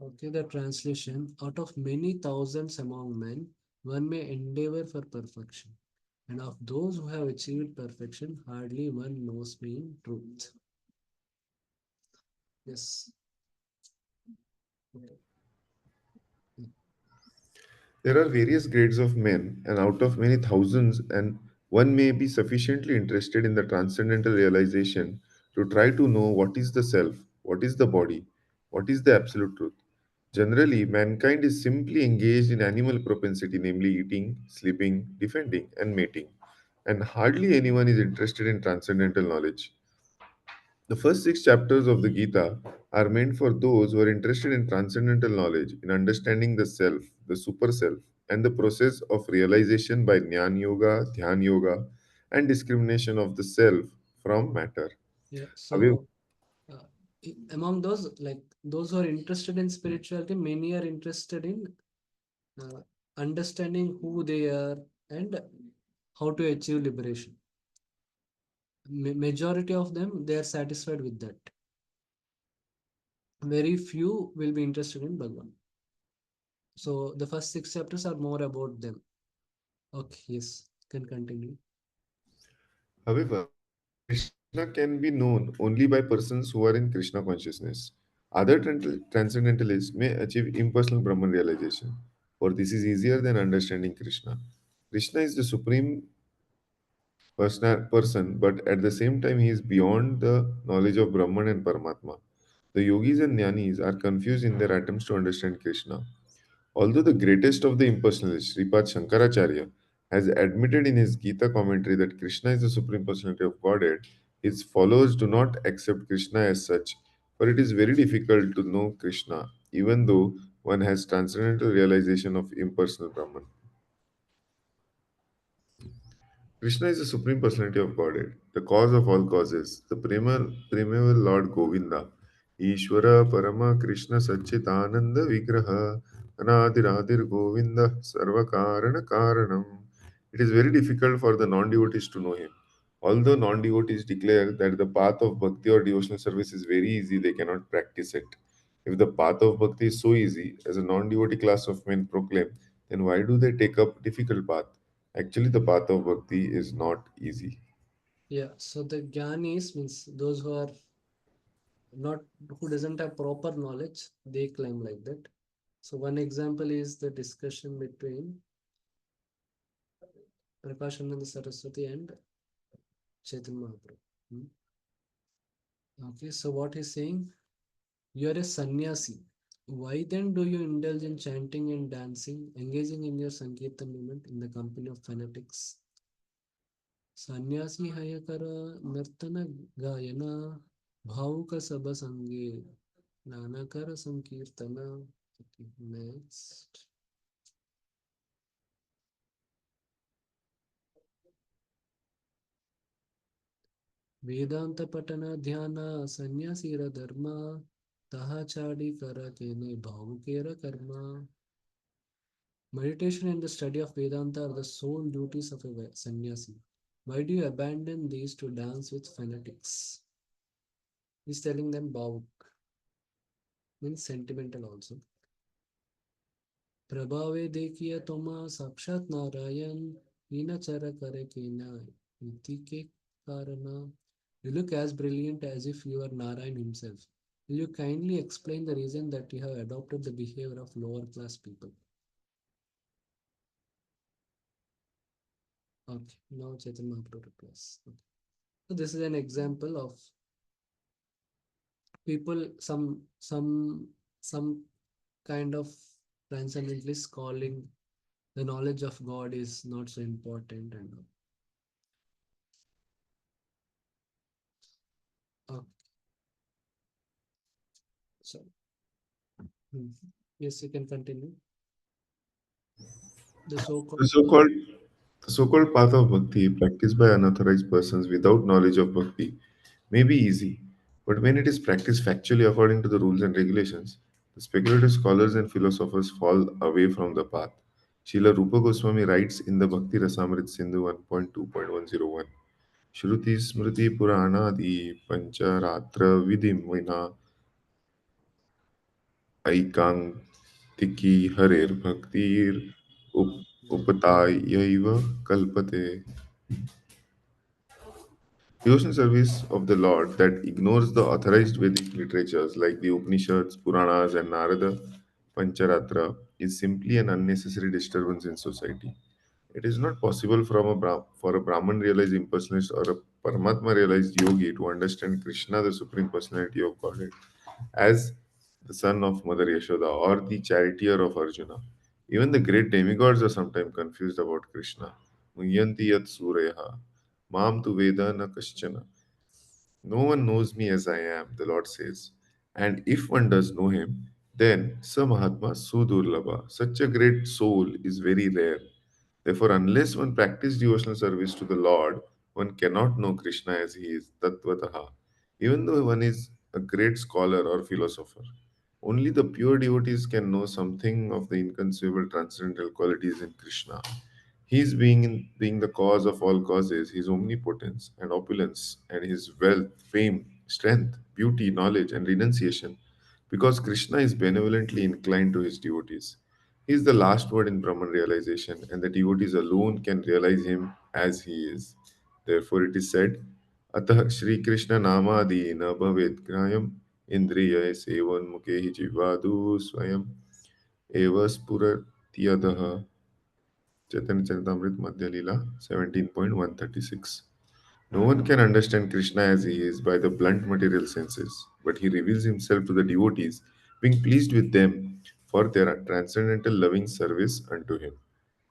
Okay, the translation: out of many thousands among men, one may endeavor for perfection, and of those who have achieved perfection, hardly one knows me in truth. Yes. Okay. There are various grades of men, and out of many thousands, and one may be sufficiently interested in the transcendental realization to try to know what is the self, what is the body, what is the absolute truth. Generally, mankind is simply engaged in animal propensity, namely eating, sleeping, defending, and mating, and hardly anyone is interested in transcendental knowledge. The first six chapters of the Gita are meant for those who are interested in transcendental knowledge, in understanding the self, the super self, and the process of realization by Jnana Yoga, Dhyan Yoga, and discrimination of the self from matter. Yeah. However, So, among those, like those who are interested in spirituality, many are interested in uh, understanding who they are and how to achieve liberation. Majority of them, they are satisfied with that. Very few will be interested in Bhagwan. So the first six chapters are more about them. Okay, yes, can continue. however, Krishna can be known only by persons who are in Krishna consciousness. Other transcendentalists may achieve impersonal Brahman realization, for this is easier than understanding Krishna. Krishna is the supreme person, but at the same time, he is beyond the knowledge of Brahman and Paramatma. The yogis and jnanis are confused in their attempts to understand Krishna. Although the greatest of the impersonalists, Sripad Shankaracharya, has admitted in his Gita commentary that Krishna is the supreme personality of Godhead, his followers do not accept Krishna as such, for it is very difficult to know Krishna, even though one has transcendental realization of impersonal Brahman. Krishna is the Supreme Personality of Godhead, the cause of all causes, the primeval Lord Govinda, Ishvara Parama Krishna Satchitananda Vigraha, Anadiradir Govinda Sarvakarana Karanam. It is very difficult for the non devotees to know him. Although non devotees declare that the path of bhakti or devotional service is very easy, they cannot practice it. If the path of bhakti is so easy, as a non devotee class of men proclaim, then why do they take up difficult path? Actually, the path of bhakti is not easy. Yeah, so the Gyanis means those who are not, who doesn't have proper knowledge, they claim like that. So one example is the discussion between Prakashananda Saraswati and Chaitanya Mahaprabhu. Hmm. Okay, so what he's saying, you are a sannyasi. Why then do you indulge in chanting and dancing, engaging in your Sankirtan movement in the company of fanatics? Sannyasi hayakara nartana gayana bhauka sabha sange nanakara sankirtana. Okay, next. Vedanta patana dhyana sannyasira dharma taha chadi kara kene bhaukera karma. Meditation and the study of Vedanta are the sole duties of a sannyasi. Why do you abandon these to dance with fanatics? He's telling them bhauk means sentimental also. प्रभावे देखिए तुम साक्षात नारायण हीना चर करे कीना इति के कारना. You look as brilliant as if you are Narayan himself. Will you kindly explain the reason that you have adopted the behavior of lower class people? Okay, now Chaitanya Mahaprabhu replies. Okay. So this is an example of people, some kind of transcendentalists calling the knowledge of God is not so important and all. Okay, so yes, you can continue. The The so-called so-called the so-called path of bhakti practiced by unauthorized persons without knowledge of bhakti may be easy, but when it is practiced factually according to the rules and regulations, The speculative scholars and philosophers fall away from the path. Srila Rupa Goswami writes in the Bhakti Rasamrit Sindhu 1.2.101, Shruti Smriti Puranadi Pancharatra Vidim Vina Aikantiki Harer Bhaktir Upatayaiva Kalpate. Devotional service of the Lord that ignores the authorized Vedic literatures like the Upanishads, Puranas, and Narada Pancharatra is simply an unnecessary disturbance in society. It is not possible for a Brahman realized impersonalist or a Paramatma realized yogi to understand Krishna, the Supreme Personality of Godhead, as the son of Mother Yashoda or the charioteer of Arjuna. Even the great demigods are sometimes confused about Krishna. Muhyanti yat suryaha, mam tu veda na kaschana. No one knows me as I am, the Lord says. And if one does know him, then Sa Mahatma Sudurlabha. Such a great soul is very rare. Therefore, unless one practices devotional service to the Lord, one cannot know Krishna as he is, Tattvataha, even though one is a great scholar or philosopher. Only the pure devotees can know something of the inconceivable transcendental qualities in Krishna. His being the cause of all causes, his omnipotence and opulence, and his wealth, fame, strength, beauty, knowledge, and renunciation, because Krishna is benevolently inclined to his devotees. He is the last word in Brahman realization, and the devotees alone can realize him as he is. Therefore, it is said, Atah Shri Krishna Namadi na bhavet grayam indriya sevan mukehi jivadu swayam eva spuratyadaha. Chaitanya Charitamrita Madhya Lila 17.136. No one can understand Krishna as he is by the blunt material senses, but he reveals himself to the devotees, being pleased with them for their transcendental loving service unto him.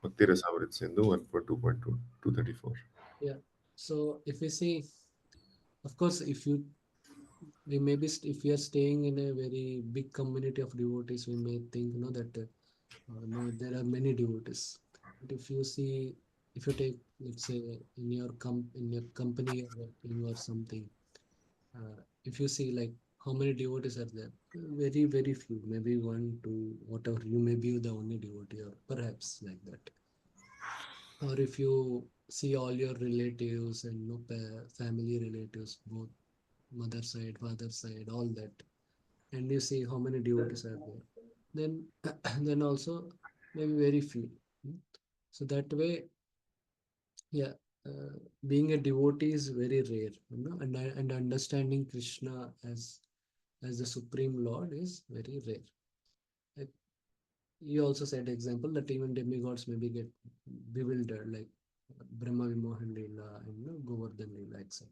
Bhakti Rasamrit Sindhu 1.2.2 234. Yeah. So if we see, of course, if you we may be if we are staying in a very big community of devotees, we may think that no, there are many devotees. But if you see, if you take, let's say, in your company you're working or something, if you see like how many devotees are there, very very few, maybe one, two, whatever. You may be the only devotee, or perhaps like that. Or if you see all your relatives and no family relatives, both mother side, father side, all that, and you see how many devotees are there, then then also maybe very few. Hmm. So that way, yeah, being a devotee is very rare, and understanding Krishna as the supreme Lord is very rare. Like you also said example that even demigods maybe get bewildered, like Brahma Vimohan Leela and Govardhan Leela, etc.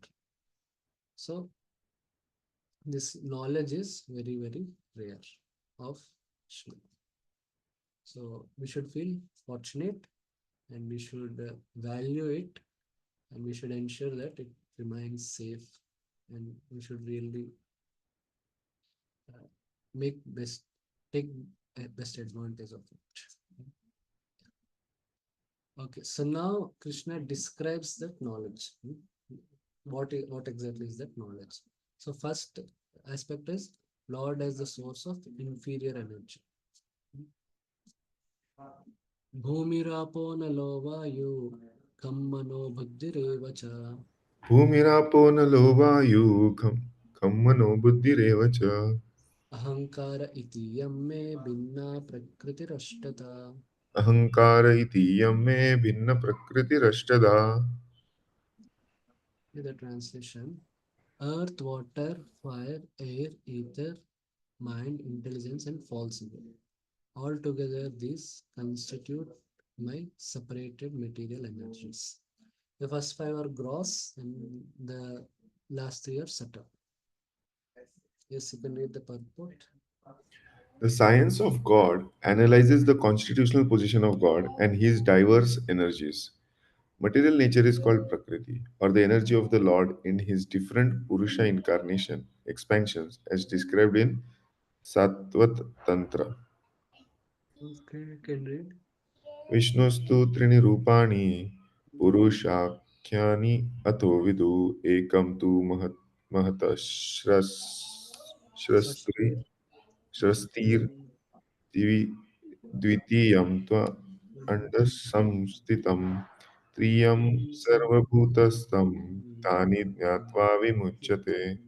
So this knowledge is very very rare of Krishna. So we should feel fortunate, and we should value it, and we should ensure that it remains safe, and we should really uh, make best take best advantage of it. Okay, so now Krishna describes that knowledge. What exactly is that knowledge? So first aspect is Lord as the source of inferior energy. Bhumirapo nalo vayu kammano buddhirev cha Bhumirapo nalo vayu kammano buddhirevacha. ahankara iti yamme binna prakritirashtata. Ahankara iti yamme bhinna prakritirashtada. The translation: earth, water, fire, air, ether, mind, intelligence, and false ego. Altogether, these constitute my separated material energies. The first five are gross, and the last three are subtle. Yes, you can read the purport. The science of God analyzes the constitutional position of God and his diverse energies. Material nature is called Prakriti, or the energy of the Lord in his different Purusha incarnation, expansions, as described in Sattvat Tantra. Okay, you can read. Vishnustu trini rupani Purushakyani ato vidu ekam tu mahat mahata So, shrastri Shastir Divi Dvitiyam Tva Andasamstitam Triyam Sarvabhutastam Tani Jnatva Vimuchyate.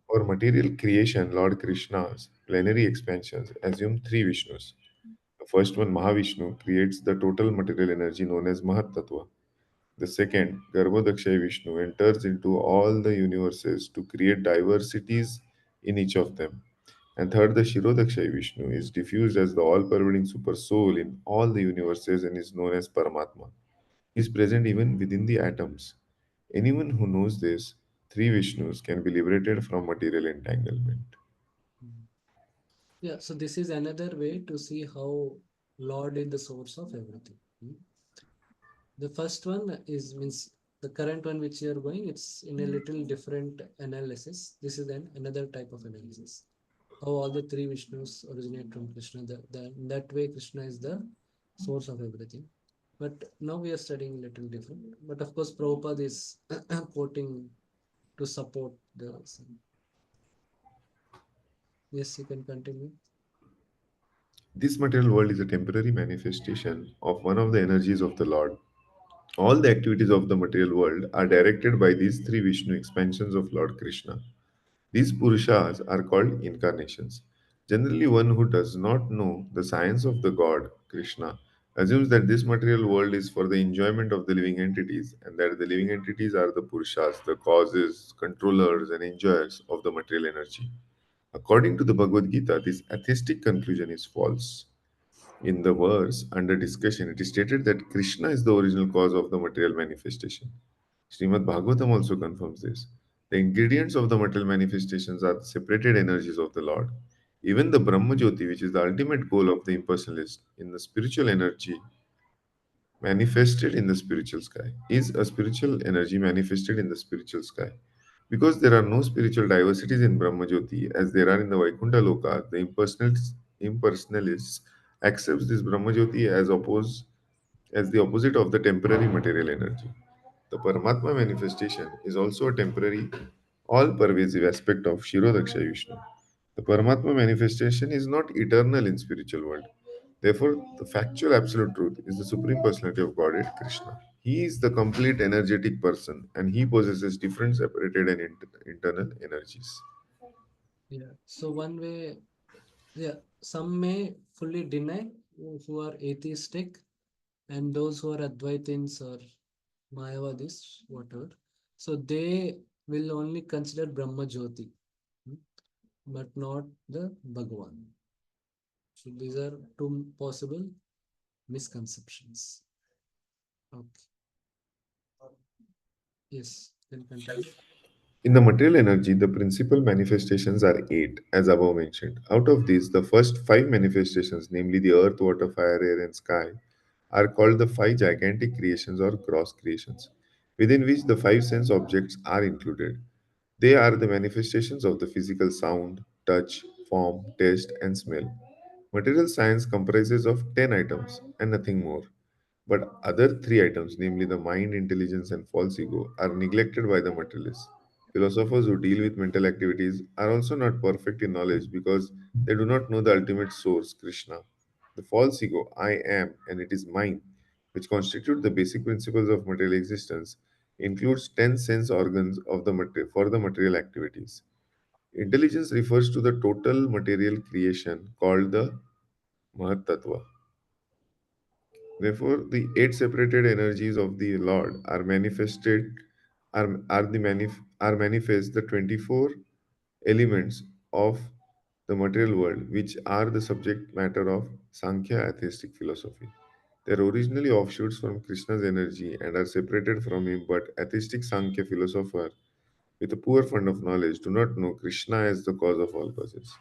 For material creation, Lord Krishna's plenary expansions assume three Vishnus. The first one, Mahavishnu, creates the total material energy known as Mahat Tattva. The second, Garbhodakshaya Vishnu, enters into all the universes to create diversities in each of them. And third, the Shirodakshaya Vishnu is diffused as the all pervading super soul in all the universes and is known as Paramatma. He is present even within the atoms. Anyone who knows this, three Vishnus can be liberated from material entanglement. Mm. Yeah, so this is another way to see how Lord is the source of everything. Mm. The first one is means the current one which you are going, it's in a little different analysis. This is then another type of analysis. How all the three Vishnus originate from Krishna. In that way, Krishna is the source of everything. But now we are studying little different. But of course, Prabhupada is quoting to support the. Yes, you can continue. This material world is a temporary manifestation of one of the energies of the Lord. All the activities of the material world are directed by these three Vishnu expansions of Lord Krishna. These Purushas are called incarnations. Generally, one who does not know the science of the God, Krishna, assumes that this material world is for the enjoyment of the living entities and that the living entities are the Purushas, the causes, controllers, and enjoyers of the material energy. According to the Bhagavad Gita, this atheistic conclusion is false. In the verse under discussion, it is stated that Krishna is the original cause of the material manifestation. Srimad Bhagavatam also confirms this. The ingredients of the material manifestations are the separated energies of the Lord. Even the Brahma Jyoti, which is the ultimate goal of the impersonalist in the spiritual energy manifested in the spiritual sky, is a spiritual energy manifested in the spiritual sky. Because there are no spiritual diversities in Brahma Jyoti as there are in the Vaikuntha Loka, the impersonalists accepts this Brahma Jyoti as the opposite of the temporary material energy. The Paramatma manifestation is also a temporary, all pervasive aspect of Shirodaksha Vishnu. The Paramatma manifestation is not eternal in spiritual world. Therefore, the factual absolute truth is the Supreme Personality of Godhead, Krishna. He is the complete energetic person and he possesses different separated and internal energies. Yeah. So one way, yeah, some may fully deny who are atheistic, and those who are Advaitins or Mayavadis, whatever. So they will only consider Brahma Jyoti, hmm, but not the Bhagavan. So these are two possible misconceptions. Okay. Yes, then continue. In the material energy, the principal manifestations are eight, as above mentioned. Out of these, the first five manifestations, namely the earth, water, fire, air, and sky, are called the five gigantic creations or gross creations, within which the five sense objects are included. They are the manifestations of the physical sound, touch, form, taste, and smell. Material science comprises of 10 items and nothing more. But other three items, namely the mind, intelligence, and false ego, are neglected by the materialists. Philosophers who deal with mental activities are also not perfect in knowledge because they do not know the ultimate source, Krishna. The false ego, I am, and it is mine, which constitute the basic principles of material existence, includes 10 sense organs of for the material activities. Intelligence refers to the total material creation called the Mahat Tattva. Therefore, the eight separated energies of the Lord are manifested are manifest the 24 elements of the material world, which are the subject matter of Sankhya atheistic philosophy. They are originally offshoots from Krishna's energy and are separated from him, but atheistic Sankhya philosopher with a poor fund of knowledge do not know Krishna as the cause of all causes.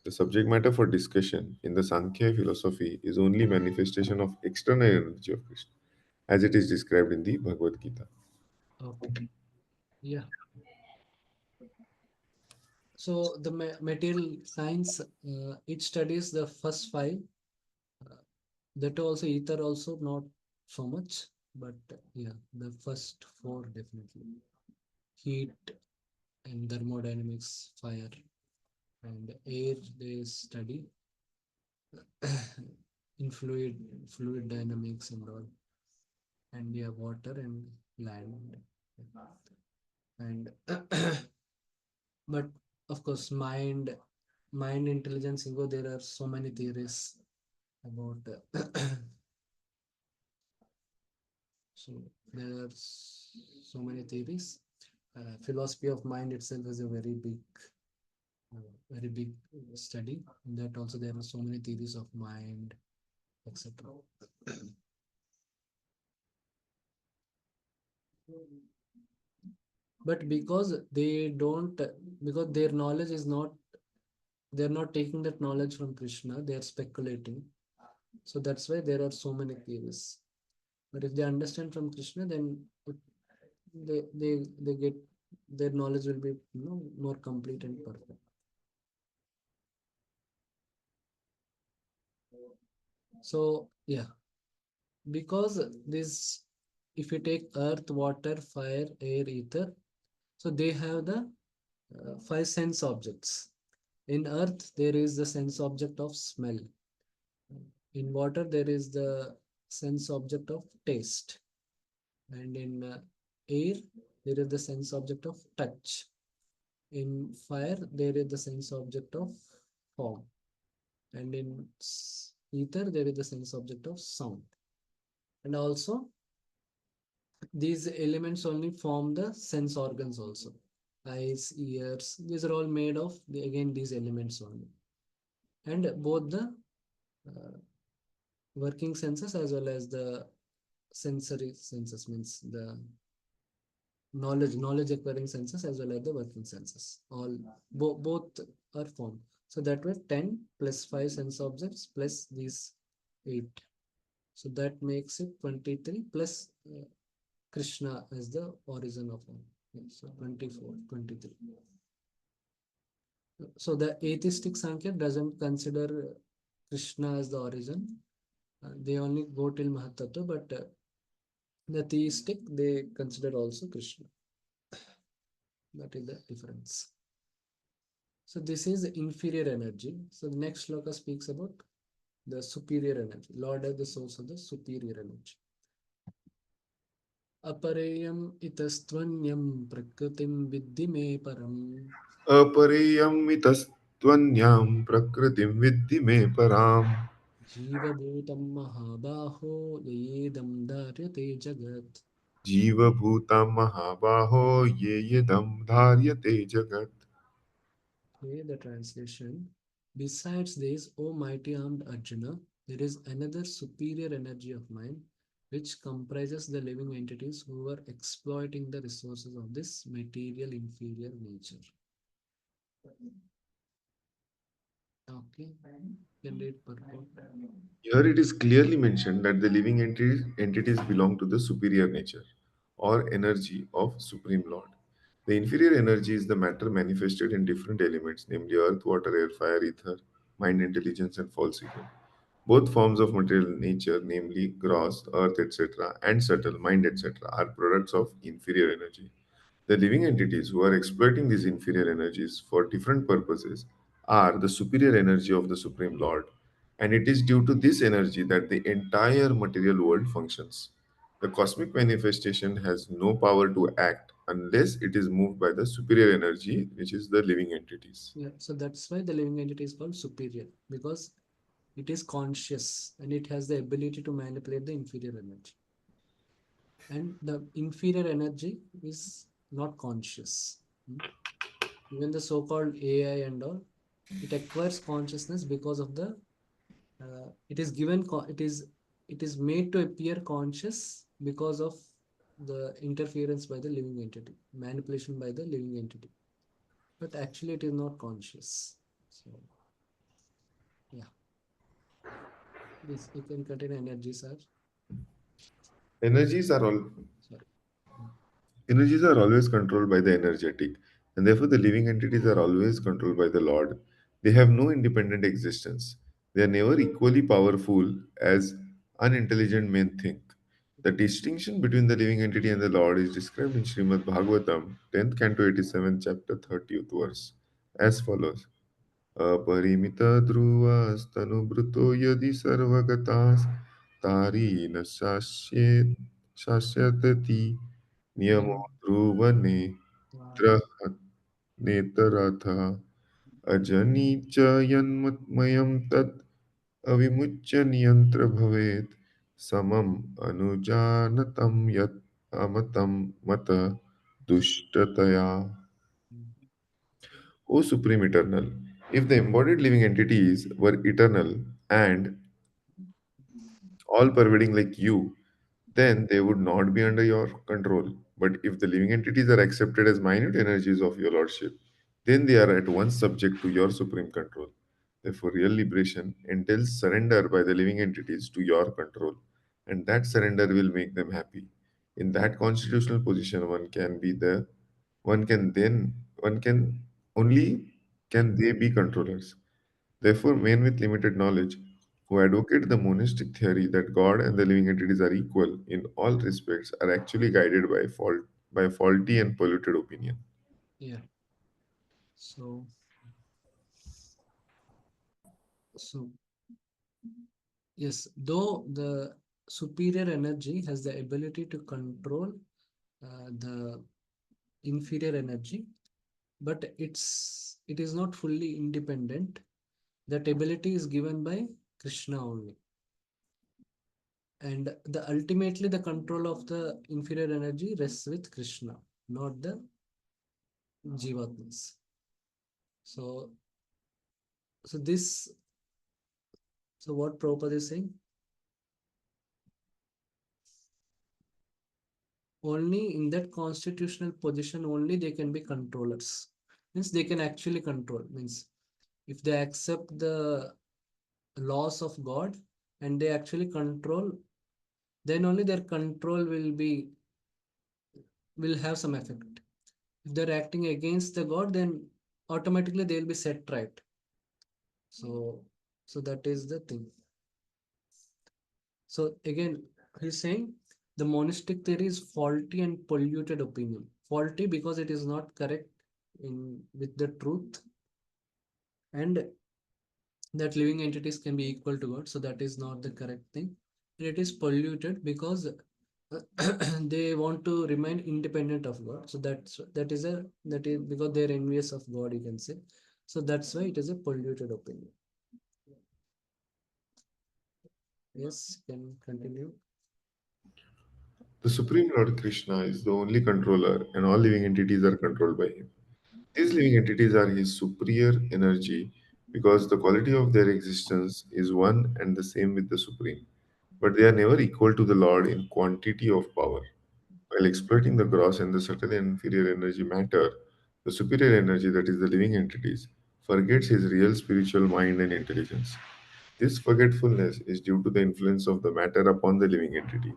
The subject matter for discussion in the Sankhya philosophy is only manifestation of external energy of Krishna, as it is described in the Bhagavad Gita. Okay. Yeah. So the material science, it studies the first five. Uh, that also ether also not so much, but yeah, the first four definitely. Heat and thermodynamics, fire. and air they study in fluid dynamics and all, and yeah, water and land. And but of course, mind, intelligence, ego, there are so many theories about so there are so many theories. Philosophy of mind itself is a very big study. In that also there are so many theories of mind, etc. But because their knowledge is not, they're not taking that knowledge from Krishna, they are speculating. So that's why there are so many theories. But if they understand from Krishna, then they get, their knowledge will be, more complete and perfect. So yeah, because this, if you take earth, water, fire, air, ether, so they have the five sense objects. In earth, there is the sense object of smell. In water, there is the sense object of taste. And in air, there is the sense object of touch. In fire, there is the sense object of form. And in ether, there is the sense object of sound. And also, these elements only form the sense organs also. Eyes, ears, these are all made of, again, these elements only. And both the uh, working senses as well as the sensory senses, means the knowledge acquiring senses as well as the working senses, all both are formed. So that way 10 plus 5 sense objects plus these 8, so that makes it 23 plus Krishna as the origin of all. Yeah, so 24, 23. So the atheistic Sankhya doesn't consider Krishna as the origin. They only go till Mahatattva, but the theistic, they consider also Krishna. That is the difference. So this is inferior energy. So the next sloka speaks about the superior energy. Lord is the source of the superior energy. Apareyam itastvanyam prakritim viddhi me param. अपरेयमितस्त्वन्यां प्रकृतिं विद्धि मे पराम् Jiva bhutam mahabaho yedam dharyate jagat. जीवभूतां महाबाहो ये यदं धार्यते जगत्. Okay, the translation. Besides this, O mighty armed Arjuna, there is another superior energy of mind which comprises the living entities who are exploiting the resources of this material inferior nature. Okay, can read purport. Here it is clearly mentioned that the living entities belong to the superior nature or energy of Supreme Lord. The inferior energy is the matter manifested in different elements, namely earth, water, air, fire, ether, mind, intelligence, and false ego. Both forms of material nature, namely gross, earth, etc., and subtle, mind, etc., are products of inferior energy. The living entities who are exploiting these inferior energies for different purposes are the superior energy of the Supreme Lord, and it is due to this energy that the entire material world functions. The cosmic manifestation has no power to act unless it is moved by the superior energy, which is the living entities. Yeah, so that's why the living entity is called superior, because it is conscious and it has the ability to manipulate the inferior energy. And the inferior energy is not conscious. Hmm. Even the so-called AI and all, it acquires consciousness because of the it is given it is made to appear conscious because of the interference by the living entity, manipulation by the living entity. But actually, it is not conscious. So yeah, this you can contain energies are Energies are all sorry. Hmm. Energies are always controlled by the energetic, and therefore the living entities are always controlled by the Lord. They have no independent existence. They are never equally powerful as unintelligent men think. The distinction between the living entity and the Lord is described in Srimad Bhagavatam, 10th canto 87th chapter 30th verse, as follows. अपरिमितध्रुवस्तनुभृतो यदि सर्वगतास्तारी न शास्यति नियमो ध्रुवनेत्रः नेतरथः अजनी च यन्मयं तत् अविमुच्य नियन्त्र भवेत् समम् अनुजानतं यत् अमतं मत दुष्टतया. O Supreme Eternal, if the embodied living entities were eternal and all pervading like you, then they would not be under your control. But if the living entities are accepted as minute energies of your Lordship, then they are at once subject to your supreme control. Therefore, real liberation entails surrender by the living entities to your control, and that surrender will make them happy. In that constitutional position, one can only can they be controllers. Therefore, men with limited knowledge who advocate the monistic theory that God and the living entities are equal in all respects are actually guided by faulty and polluted opinion. Yeah. So, so yes, though the superior energy has the ability to control the inferior energy, but it is not fully independent. That ability is given by Krishna only, and the ultimately the control of the inferior energy rests with Krishna, not the jivatmas. So, so this, so what Prabhupada is saying, only in that constitutional position only they can be controllers. Means they can actually control. Means if they accept the laws of God and they actually control, then only their control will have some effect. If they're acting against the God, then automatically they'll be set right. So so that is the thing. So again, he's saying the monistic theory is faulty and polluted opinion. Faulty because it is not correct in with the truth, and that living entities can be equal to God. So that is not the correct thing. And it is polluted because they want to remain independent of God. So that is because they're envious of God, you can say. So that's why it is a polluted opinion. Yes, can continue. The Supreme Lord Krishna is the only controller, and all living entities are controlled by him. These living entities are his superior energy because the quality of their existence is one and the same with the Supreme. But they are never equal to the Lord in quantity of power. While exploiting the gross and the subtle and inferior energy matter, the superior energy, that is the living entities, forgets his real spiritual mind and intelligence. This forgetfulness is due to the influence of the matter upon the living entity.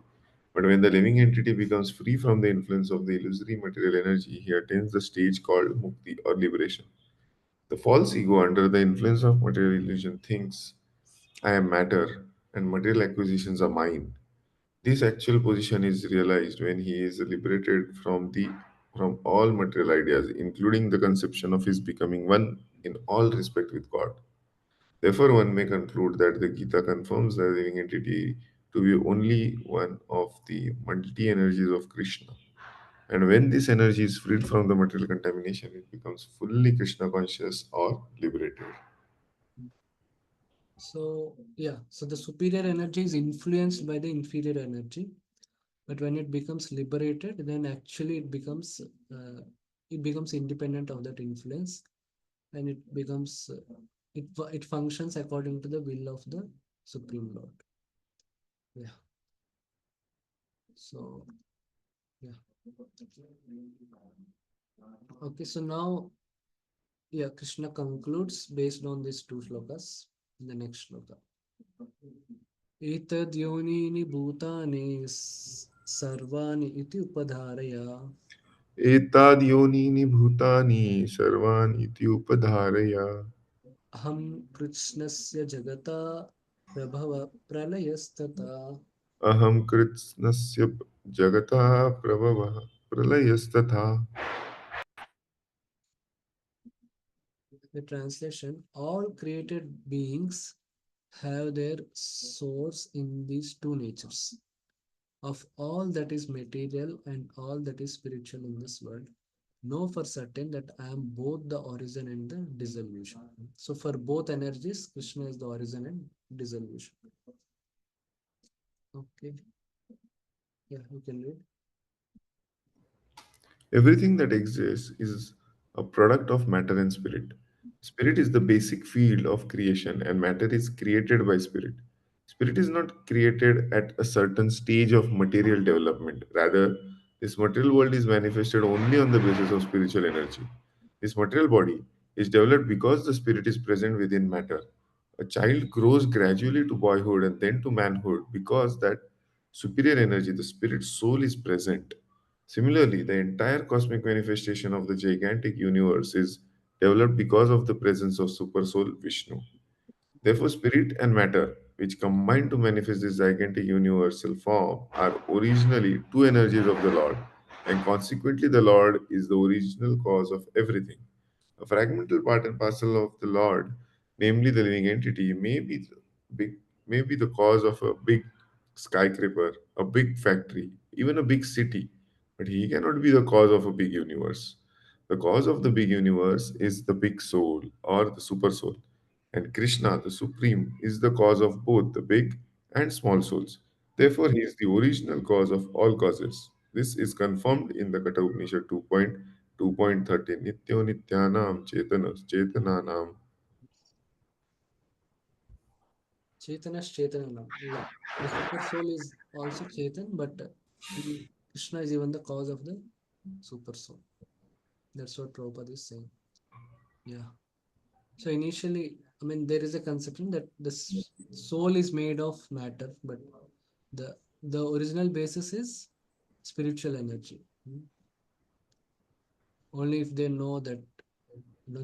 But when the living entity becomes free from the influence of the illusory material energy, he attains the stage called mukti or liberation. The false ego, under the influence of material illusion, thinks, I am matter and material acquisitions are mine. This actual position is realized when he is liberated from all material ideas, including the conception of his becoming one in all respect with God. Therefore, one may conclude that the Gita confirms the living entity to be only one of the multi energies of Krishna. And when this energy is freed from the material contamination, it becomes fully Krishna conscious or liberated. So yeah, so the superior energy is influenced by the inferior energy, but when it becomes liberated, then actually it becomes independent of that influence, and it becomes it functions according to the will of the Supreme Lord. Yeah. So yeah. Okay. So now, yeah, Krishna concludes based on these two shlokas in the next shloka. एतद्योनीनि भूतानि सर्वाणि इति उपधारय एताद्योनीनि भूतानि सर्वाणि इति उपधारय अहं कृष्णस्य जगता प्रभव प्रलयस्तथा अहं कृत्स्नस्य जगतः प्रभवः प्रलयस्तथा. The translation, all created beings have their source in these two natures. Of all that is material and all that is spiritual in this world, know for certain that I am both the origin and the dissolution. So for both energies, Krishna is the origin and dissolution. Okay, yeah, you can read. Everything that exists is a product of matter and spirit. Spirit is the basic field of creation, and matter is created by spirit. Spirit is not created at a certain stage of material development. Rather, this material world is manifested only on the basis of spiritual energy. This material body is developed because the spirit is present within matter. A child grows gradually to boyhood and then to manhood because that superior energy, the spirit soul, is present. Similarly, the entire cosmic manifestation of the gigantic universe is developed because of the presence of Supersoul Vishnu. Therefore, spirit and matter, which combine to manifest this gigantic universal form, are originally two energies of the Lord, and consequently, the Lord is the original cause of everything. A fragmental part and parcel of the Lord, namely the living entity, big, may be the cause of a big skyscraper, a big factory, even a big city, but he cannot be the cause of a big universe. The cause of the big universe is the big soul or the super soul, and Krishna, the Supreme, is the cause of both the big and small souls. Therefore, he is the original cause of all causes. This is confirmed in the Katha Upanishad 2.2.13. Nityo Nityanam Chetanas Chetananam. Chaitana's Chetanam. Yeah. The super soul is also Chetan, but Krishna is even the cause of the super soul. That's what Prabhupada is saying. Yeah. So initially, I mean, there is a conception that the soul is made of matter, but the the original basis is spiritual energy. Only if they know that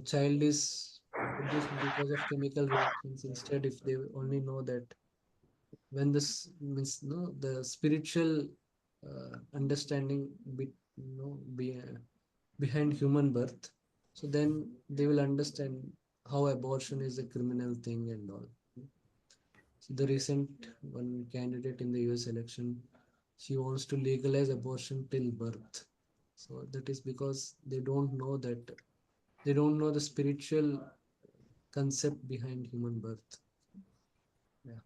child is produced because of chemical reactions. Instead, if they only know that when this means the spiritual understanding behind human birth, so then they will understand how abortion is a criminal thing and all. So the recent one candidate in the US election, she wants to legalize abortion till birth. So that is because they don't know the spiritual concept behind human birth. Yeah.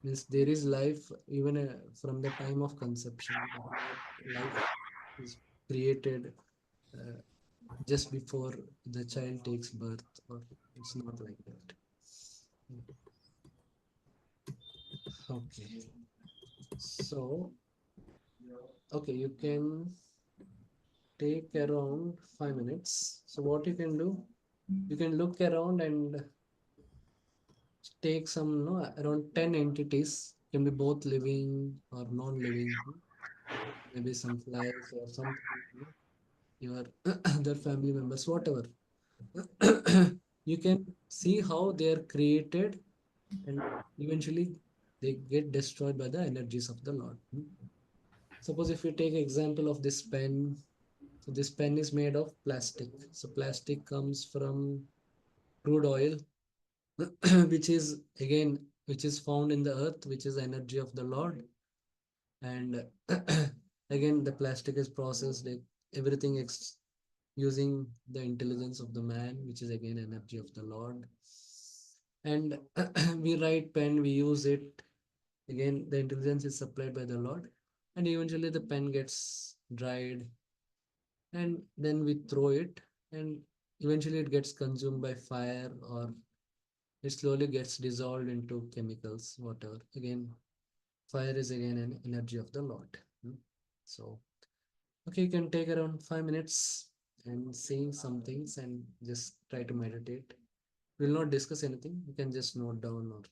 Means there is life even from the time of conception, but not life is created uh, just before the child takes birth, or it's not like that. Okay. So, okay, you can take around 5 minutes. So what you can do, you can look around and take some, no, around 10 entities, can be both living or non-living, maybe some flies or something, your other family members, whatever. You can see how they are created and eventually they get destroyed by the energies of the Lord. Suppose if you take example of this pen, so this pen is made of plastic. So plastic comes from crude oil, which is again, which is found in the earth, which is energy of the Lord. And again, the plastic is processed, like everything using the intelligence of the man, which is again energy of the Lord. And we write pen, we use it. Again, the intelligence is supplied by the Lord. And eventually the pen gets dried and then we throw it and eventually it gets consumed by fire or it slowly gets dissolved into chemicals, whatever. Again, fire is again an energy of the Lord. So, okay, you can take around 5 minutes and see some things and just try to meditate. We'll not discuss anything. You can just note down or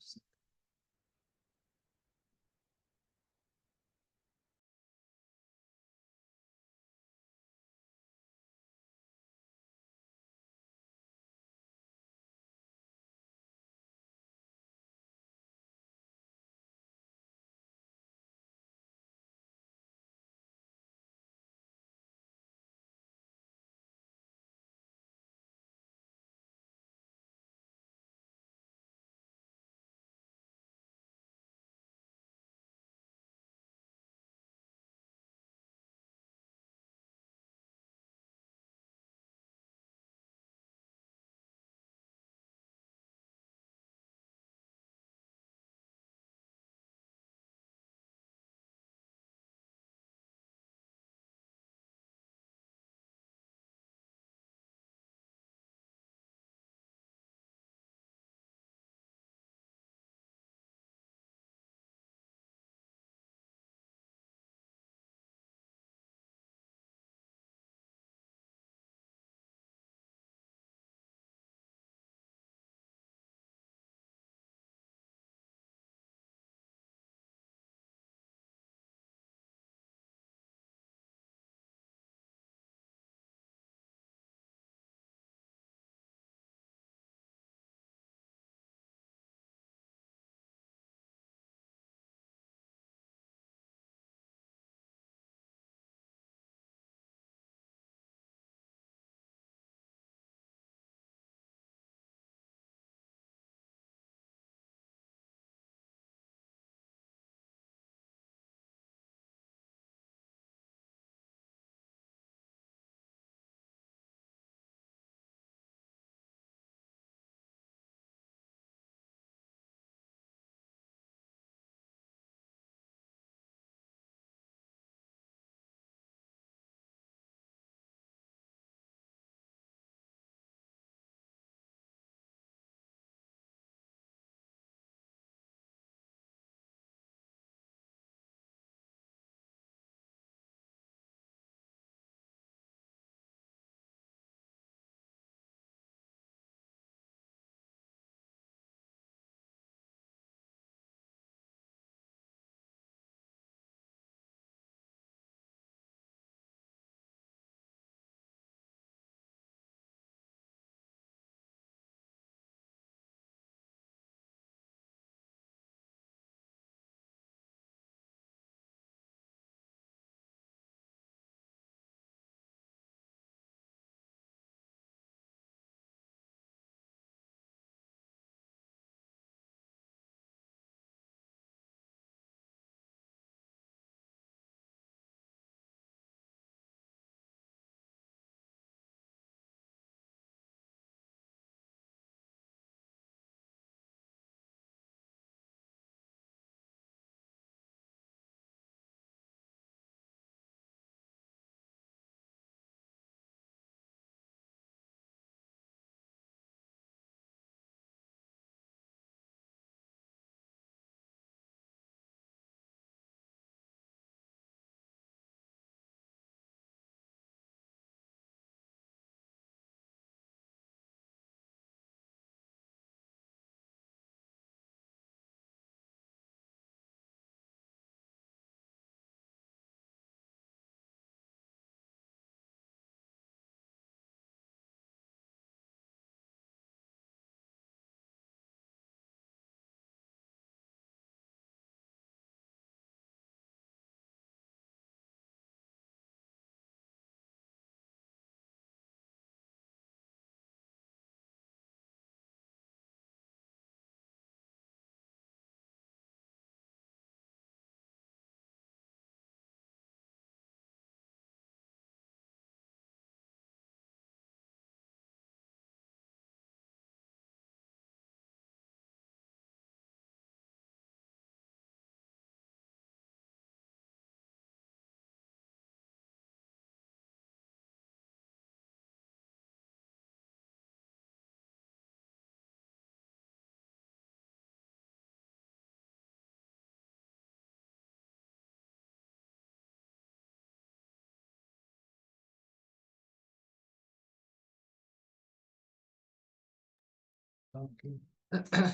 Okay. I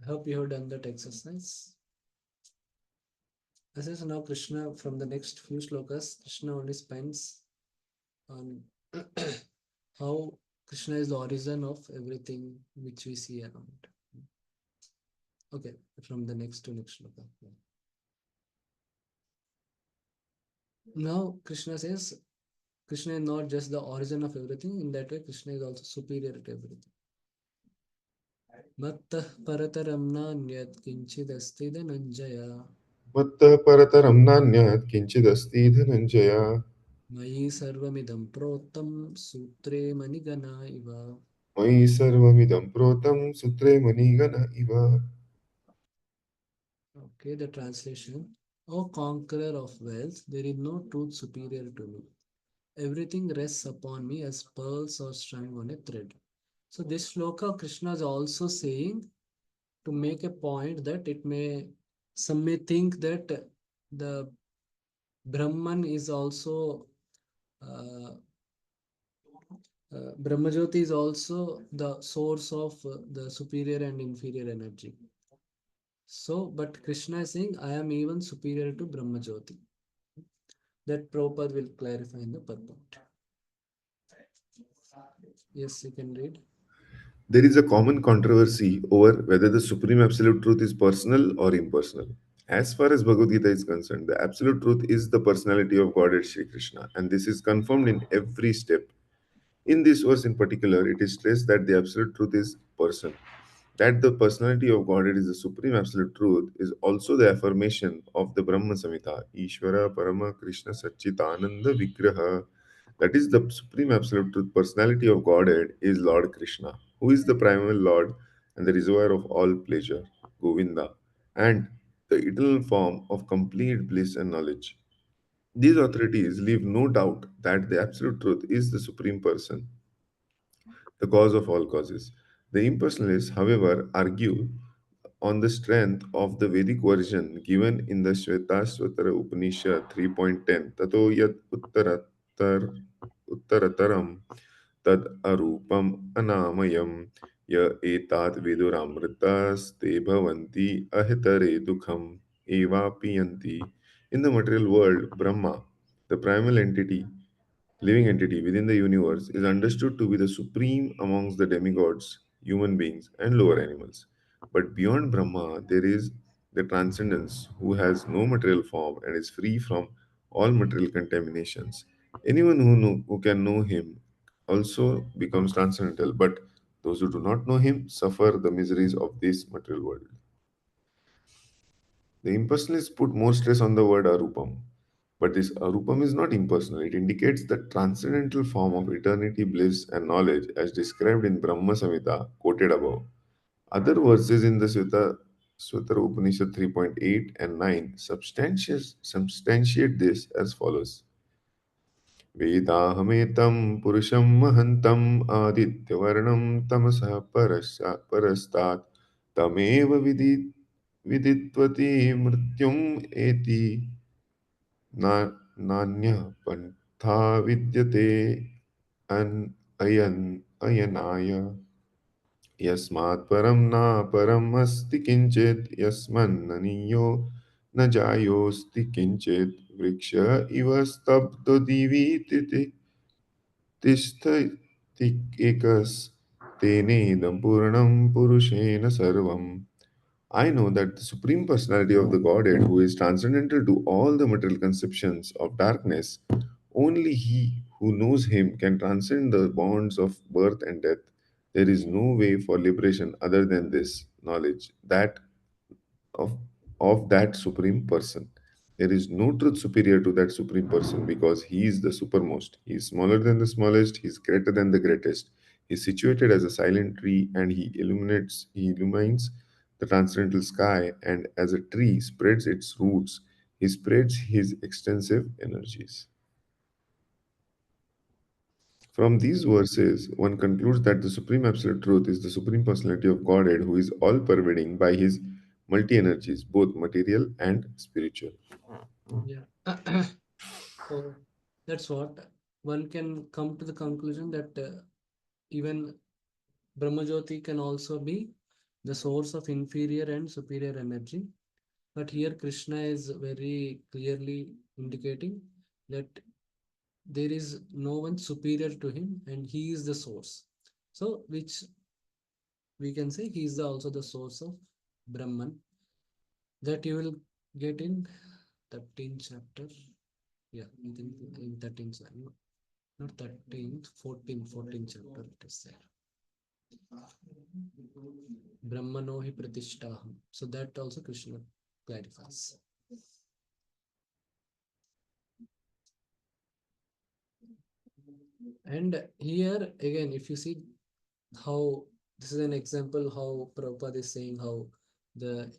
hope you have done that exercise. This is now Krishna from the next few slokas. Krishna only spends on how Krishna is the origin of everything which we see around. Okay, from the next to next sloka. Now Krishna says Krishna is not just the origin of everything. In that way, Krishna is also superior to everything. Mattah parataram nanyat kinchidasti dhananjaya मत्तः परतरं नान्यत् किञ्चिदस्ति धनञ्जय मयि सर्वमिदं प्रोक्तं सूत्रे मणिगणा इव. मयि सर्वमिदं प्रोतं सूत्रे मणिगण इव. Okay, the translation. O conqueror of wealth, there is no truth superior to me. Everything rests upon me as pearls are strung on a thread. So this shloka Krishna is also saying to make a point that it may some may think that the Brahman is also Brahmajyoti is also the source of the superior and inferior energy. So, but Krishna is saying, I am even superior to Brahmajyoti. That Prabhupada will clarify in the purport. Yes, you can read. There is a common controversy over whether the supreme absolute truth is personal or impersonal. As far as Bhagavad Gita is concerned, the absolute truth is the personality of Godhead Sri Krishna, and this is confirmed in every step. In this verse in particular, it is stressed that the absolute truth is person. That the personality of Godhead is the supreme absolute truth is also the affirmation of the Brahma Samhita, Ishvara Parama Krishna Satchitananda Vigraha. That is the supreme absolute truth personality of Godhead is Lord Krishna, who is the primal Lord and the reservoir of all pleasure, Govinda, and the eternal form of complete bliss and knowledge. These authorities leave no doubt that the absolute truth is the supreme person, the cause of all causes. The impersonalists, however, argue on the strength of the Vedic version given in the Shvetashvatara Upanishad 3.10, Tato yat uttarataram tad arupam anamayam ya etat viduramritas te bhavanti ahitare dukham eva piyanti. In the material world, Brahma, the primal entity, living entity within the universe, is understood to be the supreme amongst the demigods, human beings, and lower animals. But beyond Brahma, there is the transcendence who has no material form and is free from all material contaminations. Anyone who can know him also becomes transcendental, but those who do not know him suffer the miseries of this material world. The impersonalists put more stress on the word arupam. But this arupam is not impersonal. It indicates the transcendental form of eternity, bliss, and knowledge as described in Brahma Samhita, quoted above. Other verses in the Svatara Upanishad 3.8 and 9 substantiate this as follows. Vedahametam purusham mahantam adityavarnam tamasah parastat tameva viditvati mrityum eti na, nanya pantha vidyate an ayanaya यस्मात् परं न परम् अस्ति किञ्चित् यस्मन्ननियो न जायोऽस्ति किञ्चित् वृक्ष इव स्तब्धो दिवि तिष्ठति एकस्तेनेदं पूर्णं पुरुषेण सर्वम्. I know that the Supreme Personality of the Godhead, who is transcendental to all the material conceptions of darkness, only he who knows him can transcend the bonds of birth and death. There is no way for liberation other than this knowledge that of, of that Supreme Person. There is no truth superior to that Supreme Person because He is the supermost. He is smaller than the smallest, He is greater than the greatest. He is situated as a silent tree and He illumines the transcendental sky, and as a tree spreads its roots, He spreads His extensive energies. From these verses, one concludes that the Supreme Absolute Truth is the Supreme Personality of Godhead who is all pervading by His multi energies, both material and spiritual. Yeah. So that's what one can come to the conclusion that even Brahmajyoti can also be the source of inferior and superior energy. But here Krishna is very clearly indicating that there is no one superior to him and he is the source. So, which we can say he is also the source of Brahman, that you will get in 13th chapter. Yeah, I think in 13th, not 13th, 14th chapter it is there. Brahmano hi pratishtaham. So that also Krishna clarifies. And here again, if you see how this is an example how Prabhupada is saying how the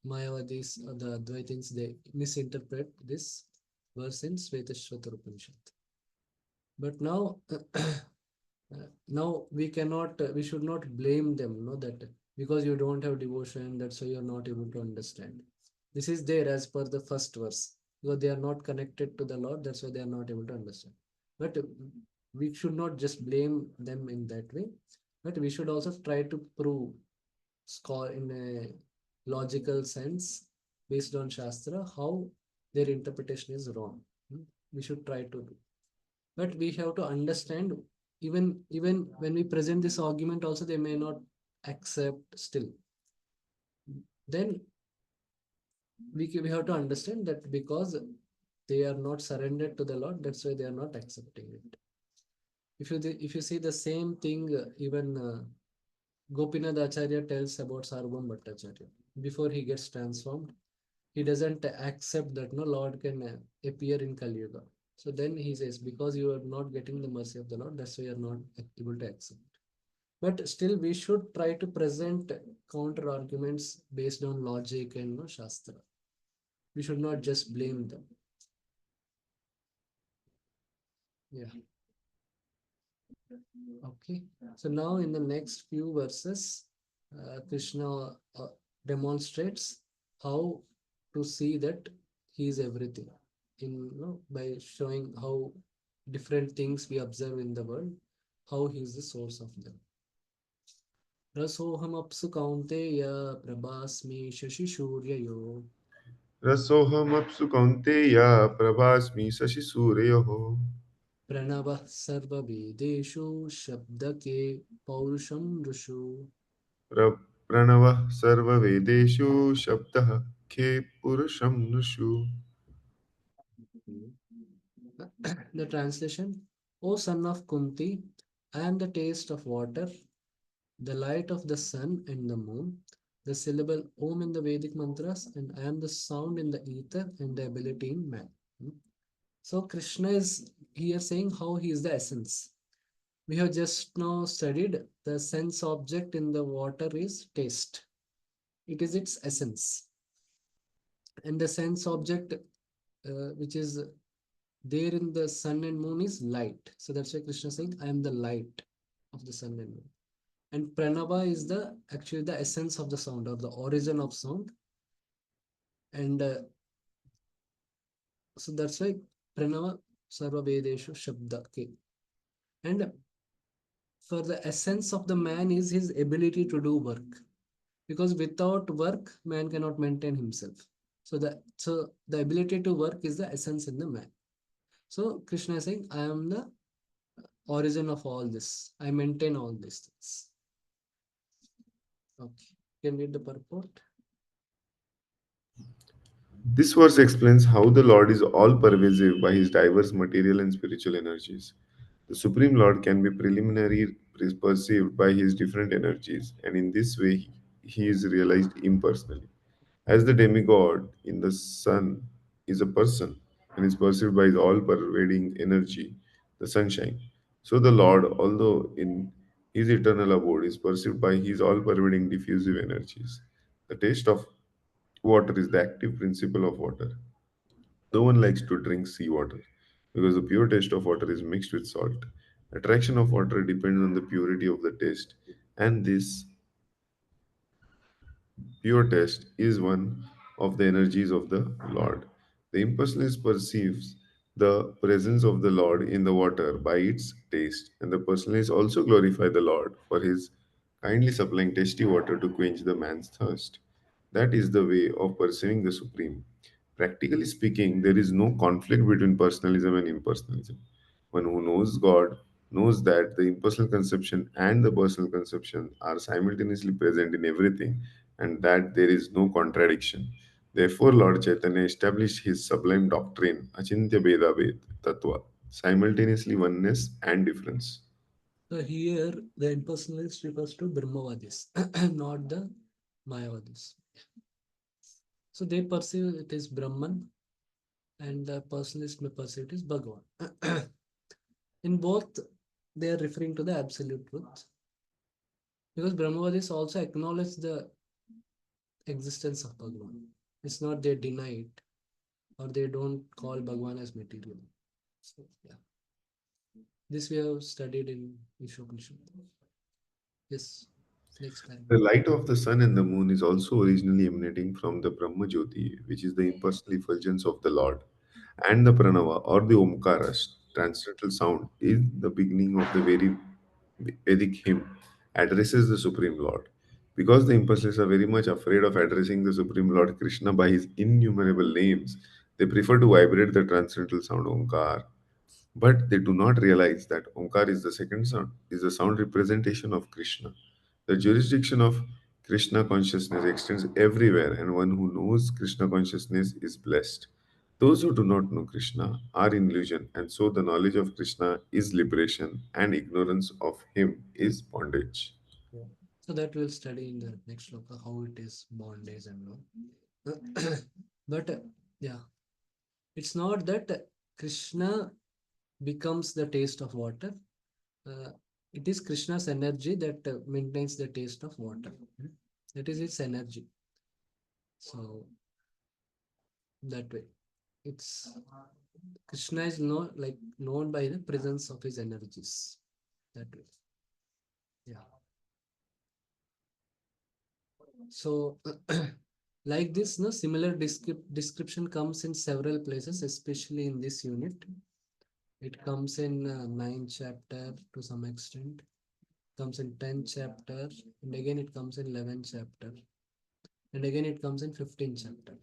Mayavadis or the Advaitins they misinterpret this verse in Svetashvatara Upanishad. But now now we cannot we should not blame them, no, that because you don't have devotion, that's why you're not able to understand. This is there as per the first verse, because they are not connected to the Lord, that's why they are not able to understand. But we should not just blame them in that way, but we should also try to prove score in a logical sense based on Shastra how their interpretation is wrong. We should try to do, but we have to understand, even when we present this argument also they may not accept still, then we have to understand that because they are not surrendered to the Lord, that's why they are not accepting it. If you see the same thing, even Gopinath Acharya tells about Sarvam Bhattacharya before he gets transformed, he doesn't accept that no Lord can appear in Kali Yuga. So then he says, because you are not getting the mercy of the Lord, that's why you are not able to accept. But still, we should try to present counter arguments based on logic and no Shastra. We should not just blame them. Yeah. Okay. So now in the next few verses, Krishna demonstrates how to see that he is everything. By showing how different things we observe in the world, how he is the source of them. रसोऽहमप्सु कौन्तेय प्रभास्मि शशिसूर्ययो रसोऽहमप्सु कौन्तेय प्रभास्मि शशिसूर्यः प्रणवः सर्ववेदेषु शब्दके पौरुषं ऋषु. प्रणवः सर्ववेदेषु शब्दः खे पुरुषं नुषु. The translation: O son of Kunti, I am the taste of water, the light of the sun and the moon, the syllable Om in the Vedic mantras, and I am the sound in the ether and the ability in man. So Krishna is here saying how he is the essence. We have just now studied the sense object in the water is taste. It is its essence. And the sense object which is there in the sun and moon is light. So that's why Krishna is saying, I am the light of the sun and moon. And Pranava is the actually the essence of the sound or the origin of sound. And so that's why Pranava Sarva Vedeshu Shabda. Okay. And for the essence of the man is his ability to do work. Because without work, man cannot maintain himself. So the ability to work is the essence in the man. So Krishna is saying, I am the origin of all this. I maintain all these things. Okay. Can read the purport. This verse explains how the Lord is all pervasive by his diverse material and spiritual energies. The Supreme Lord can be preliminarily perceived by his different energies, and in this way, he is realized impersonally. As the demigod in the sun is a person and is perceived by his all pervading energy, the sunshine, so the Lord, although in his eternal abode, is perceived by his all pervading diffusive energies. The taste of water is the active principle of water. No one likes to drink seawater because the pure taste of water is mixed with salt. Attraction of water depends on the purity of the taste, and this pure taste is one of the energies of the Lord. The impersonalist perceives the presence of the Lord in the water by its taste, and the personalists also glorify the Lord for his kindly supplying tasty water to quench the man's thirst. That is the way of perceiving the Supreme. Practically speaking, there is no conflict between personalism and impersonalism. One who knows God knows that the impersonal conception and the personal conception are simultaneously present in everything and that there is no contradiction. Therefore, Lord Chaitanya established his sublime doctrine, Achintya Beda Ved Tattva, simultaneously oneness and difference. So here the impersonalist refers to Brahmavadis, not the Mayavadis. So they perceive it is Brahman and the personalist may perceive it as Bhagavan. In both, they are referring to the absolute truth because Brahmavadis also acknowledge the existence of Bhagavan. It's not they deny it or they don't call Bhagavan as material. So yeah, this we have studied in Ishopanishad. Yes, next The paragraph. light of the sun and the moon is also originally emanating from the Brahma Jyoti, which is the impersonal effulgence of the Lord. And the Pranava or the Omkara, transcendental sound, is the beginning of the very Vedic hymn, addresses the Supreme Lord. Because the impersonalists are very much afraid of addressing the Supreme Lord Krishna by his innumerable names, they prefer to vibrate the transcendental sound Omkar. But they do not realize that Omkar is the second sound, is the sound representation of Krishna. The jurisdiction of Krishna consciousness extends everywhere, and one who knows Krishna consciousness is blessed. Those who do not know Krishna are in illusion, and so the knowledge of Krishna is liberation, and ignorance of him is bondage. Yeah. So that we'll study in the next sloka how it is bondage and all. But yeah, it's not that Krishna becomes the taste of water. Uh, it is Krishna's energy that maintains the taste of water. That is its energy. So that way, it's Krishna is known by the presence of his energies. That way, yeah. So like this, no similar description comes in several places, especially in this unit. It comes in ninth chapter to some extent, comes in 10th chapter, and again it comes in 11th chapter, and again it comes in 15th chapter.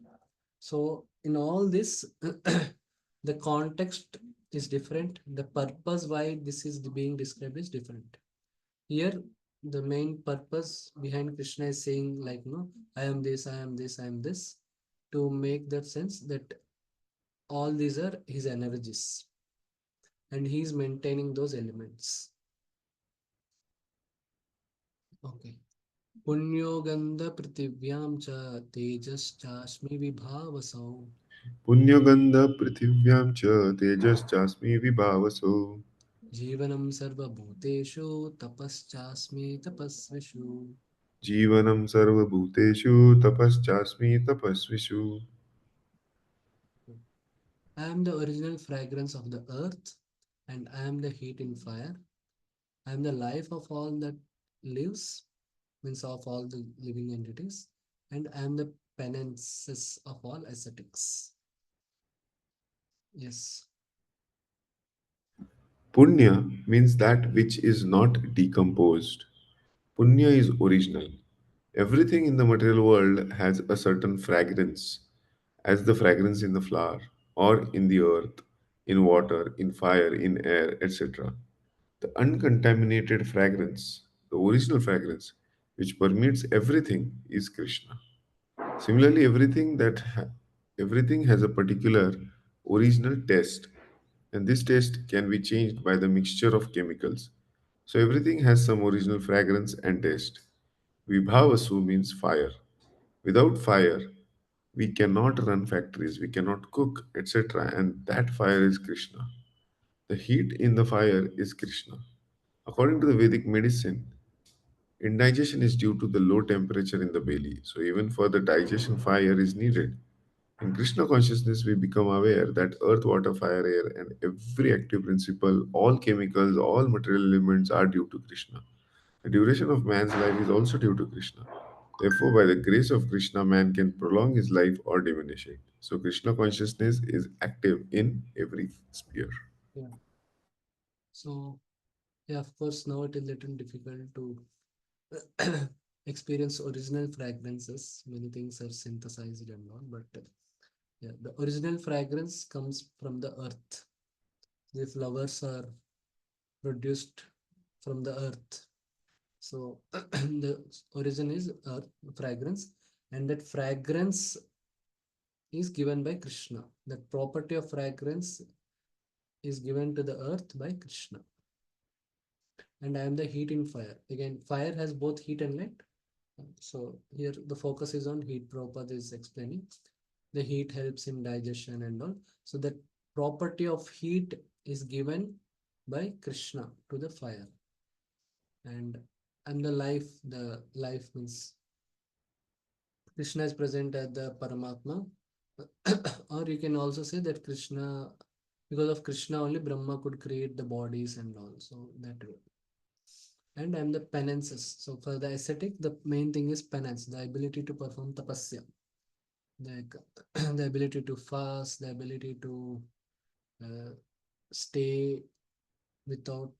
So in all this, the context is different. The purpose why this is being described is different. Here, the main purpose behind Krishna is saying, like, no, I am this, I am this, I am this, to make that sense that all these are his energies and he is maintaining those elements. Okay. Punyo gandha prithivyam cha tejaschasmi vibhavasau Punyagandha prithivyam cha tejas chasmi vibhavaso. जीवनम सर्वभूतेषु तपश्चास्मि तपस्विषु. Jivanam sarvabhuteshu tapaschasmi tapasvishu. I am the original fragrance of the earth, and I am the heat in fire. I am the life of all that lives, means of all the living entities, and I am the penances of all ascetics. Yes. Punya means that which is not decomposed. Punya is original. Everything in the material world has a certain fragrance, as the fragrance in the flower, or in the earth, in water, in fire, in air, etc. The uncontaminated fragrance, the original fragrance, which permeates everything, is Krishna. Similarly, everything has a particular original taste, and this taste can be changed by the mixture of chemicals. So everything has some original fragrance and taste. Vibhavasu means fire. Without fire, we cannot run factories, we cannot cook, etc. And that fire is Krishna. The heat in the fire is Krishna. According to the Vedic medicine, indigestion is due to the low temperature in the belly. So even for the digestion, fire is needed. In Krishna consciousness, we become aware that earth, water, fire, air, and every active principle, all chemicals, all material elements are due to Krishna. The duration of man's life is also due to Krishna. Therefore, by the grace of Krishna, man can prolong his life or diminish it. So, Krishna consciousness is active in every sphere. Yeah. So, yeah, of course, now it is little difficult to experience original fragrances. Many things are synthesized and all, but yeah, the original fragrance comes from the earth. The flowers are produced from the earth. So the origin is earth fragrance, and that fragrance is given by Krishna. That property of fragrance is given to the earth by Krishna. And I am the heat in fire. Again, fire has both heat and light. So here the focus is on heat. Prabhupada is explaining the heat helps in digestion and all. So that property of heat is given by Krishna to the fire. And the life means Krishna is present as the Paramatma. Or you can also say that Krishna, because of Krishna only Brahma could create the bodies and all. So that way. And I'm the penances. So for the ascetic, the main thing is penance, the ability to perform tapasya, like the ability to fast, the ability to uh, stay without,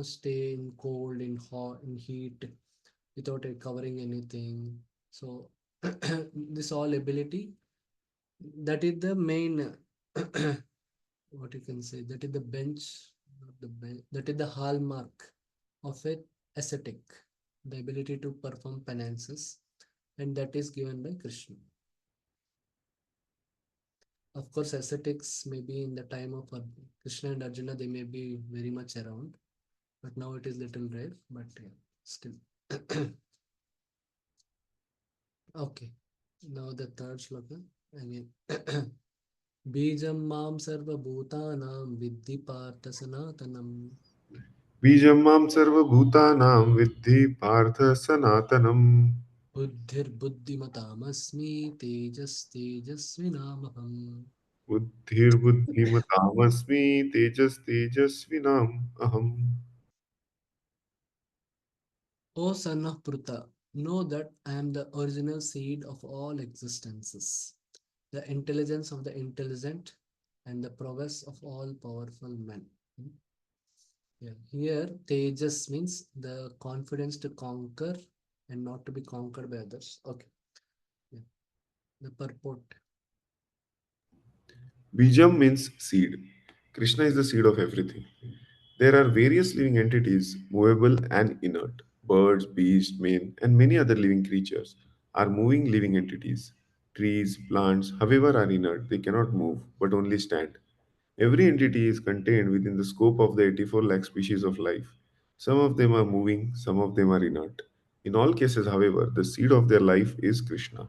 stay in cold, in hot, in heat, without covering anything. So this all ability, that is the main, what you can say, that is the bench, not the bench, that is the hallmark of a ascetic, the ability to perform penances, and that is given by Krishna. Of course, ascetics may be in the time of Krishna and Arjuna, they may be very much around, but now it is little rare, but yeah, still. Okay, now the third shloka again. Bijam mam sarva bhutanam viddhi partha sanatanam. बीजं मां सर्वभूतानां विद्धि पार्थ सनातनम् बुद्धिर्बुद्धिमतामस्मि तेजस तेजस्विनामहम्. बुद्धिर्बुद्धिमतामस्मि तेजस्तेजस्विनाम् अहम्. O son of Pruta, know that I am the original seed of all existences, the intelligence of the intelligent, and the prowess of all powerful men. Hmm? Yeah. Here, Tejas means the confidence to conquer and not to be conquered by others. Okay. Yeah. The purport. Bijam means seed. Krishna is the seed of everything. There are various living entities, movable and inert. Birds, beasts, men, and many other living creatures are moving living entities. Trees, plants, however, are inert. They cannot move, but only stand. Every entity is contained within the scope of the 84 lakh species of life. Some of them are moving, some of them are inert. In all cases, however, the seed of their life is Krishna.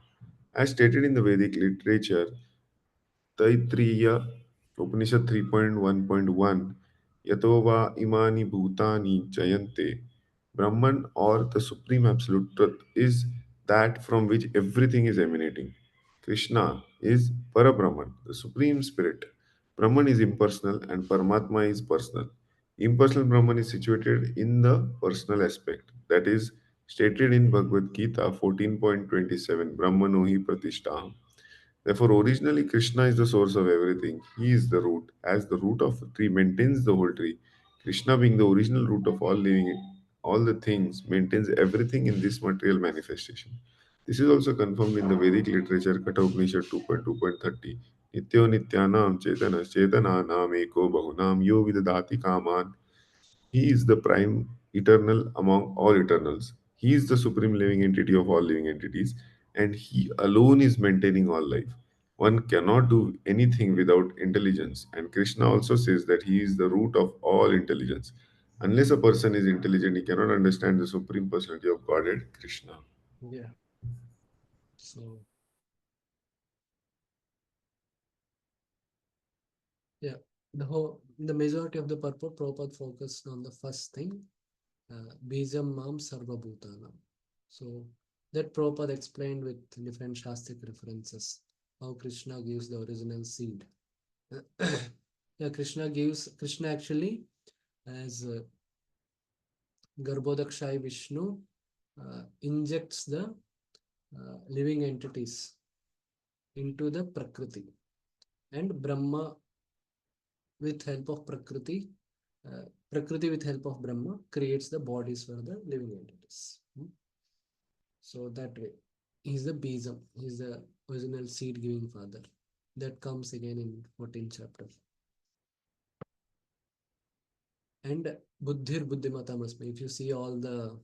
As stated in the Vedic literature, Taittiriya Upanishad 3.1.1 Yatova imani bhutani jayante. Brahman, or the Supreme Absolute Truth, is that from which everything is emanating. Krishna is Parabrahman, the Supreme Spirit. Brahman is impersonal and Paramatma is personal. Impersonal Brahman is situated in the personal aspect, that is stated in Bhagavad Gita 14.27 Brahmano hi pratishtha. Therefore, originally Krishna is the source of everything. He is the root. As the root of the tree maintains the whole tree, Krishna, being the original root of all living, all the things, maintains everything in this material manifestation. This is also confirmed in the Vedic literature, Katha Upanishad 2.2.30. Nityo nityanam chetanas chetananam eko bahunam yo vidadati kaman. He is the prime eternal among all eternals. He is the supreme living entity of all living entities, and He alone is maintaining all life. One cannot do anything without intelligence, and Krishna also says that He is the root of all intelligence. Unless a person is intelligent, he cannot understand the supreme personality of Godhead, Krishna. Yeah. So, yeah. The majority of the purport, Prabhupada focused on the first thing, Bijam Mam Sarva Bhutanam. So that Prabhupada explained with different Shastric references how Krishna gives the original seed. Yeah, Krishna actually as Garbhodakshai Vishnu injects the living entities into the Prakriti, and Brahma with help of Prakriti Prakriti, with help of Brahma, creates the bodies for the living entities. So that way, he's the Bijam, he's the original seed giving father. That comes again in 14th chapter. And Buddhir Buddhimatam Asmi. If you see all the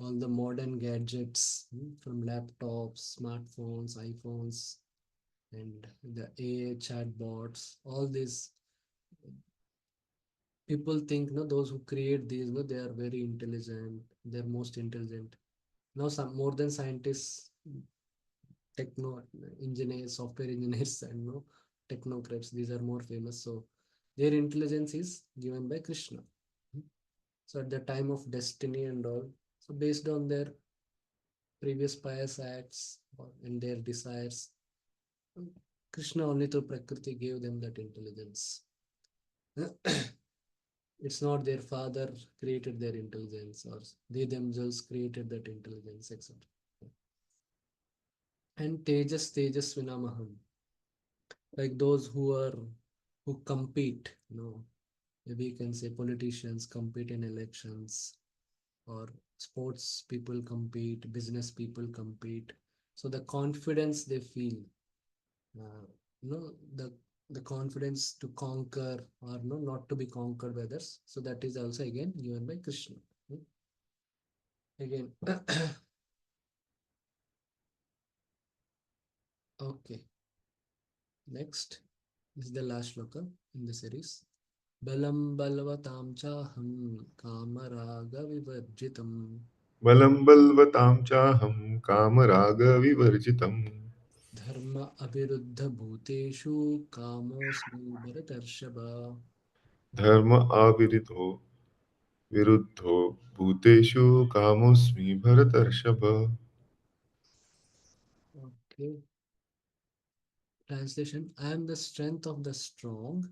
modern gadgets, from laptops, smartphones, iPhones, and the AI chatbots, all these people think, no, those who create these, no, they are very intelligent, they're most intelligent. Now some more than scientists, techno engineers, software engineers, and no technocrats, these are more famous. So their intelligence is given by Krishna. So at the time of destiny and all, so based on their previous pious acts and their desires, Krishna only through Prakriti gave them that intelligence. It's not their father created their intelligence, or they themselves created that intelligence, etc. And Tejas Vinamaham, like those who compete, maybe you can say politicians compete in elections, or sports people compete, business people compete. So the confidence they feel, uh, you know the the confidence to conquer, or no, not to be conquered by others, so that is also again given by Krishna. Hmm. Again. Okay, next is the last shloka in the series. Balam balvatam chaham kamaraga vivarjitam बलं बलवतां चाहं कामरागविवर्जितम् dharma aviruddha bhuteshu kamosmi bharatarshaba. धर्म आविरिद्धो विरुद्धो भूतेषु कामोऽस्मि भरतर्षभ. Okay, translation: I am the strength of the strong,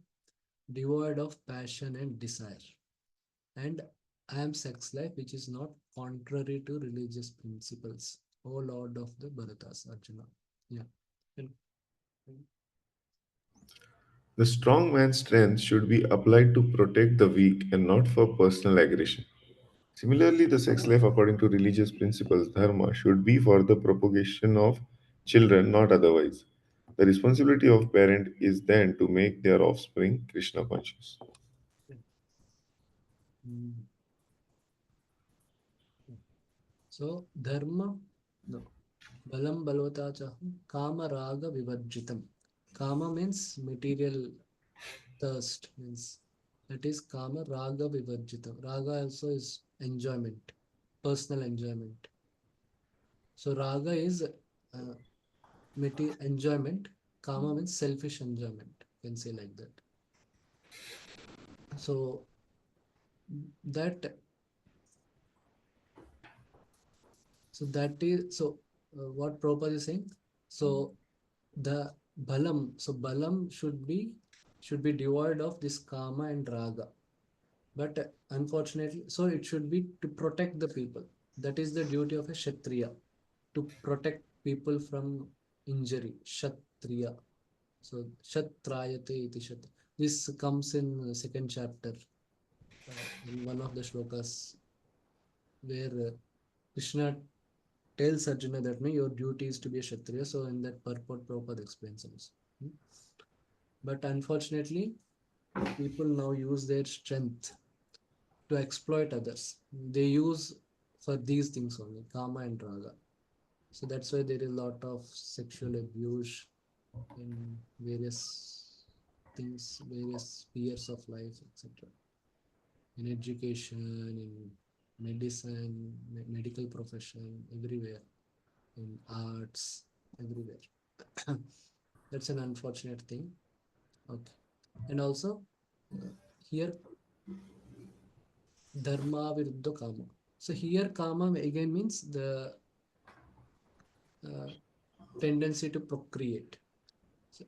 devoid of passion and desire, and I am sex life which is not contrary to religious principles, O Lord of the Bharatas. Arjuna. Yeah. And- The strong man's strength should be applied to protect the weak and not for personal aggression. Similarly, the sex life according to religious principles, dharma, should be for the propagation of children, not otherwise. The responsibility of parent is then to make their offspring Krishna conscious. Mm. So dharma, no. Balam balvata chahu kama raga vivarjitam. Kama means material thirst, means that is kama raga vivarjitam. Raga also is enjoyment, personal enjoyment. So raga is enjoyment. Kama means selfish enjoyment. You can say like that. So that that is so. What Prabhupada is saying. So the balam should be devoid of this kama and raga, but unfortunately, so it should be to protect the people. That is the duty of a kshatriya, to protect people from injury. Kshatriya. So kshatrayate iti shat. This comes in second chapter, in one of the shlokas, where Krishna tells Arjuna that, no, your duty is to be a kshatriya. So in that purport, Prabhupada explains also. Hmm. But unfortunately, people now use their strength to exploit others. They use for these things only, kama and raga. So that's why there is a lot of sexual abuse in various things, various spheres of life, etc. In education, in medicine, medical profession, everywhere, in arts, everywhere. That's an unfortunate thing. Okay. And also, uh, here dharma viruddha kama. So here kama again means the uh, tendency to procreate.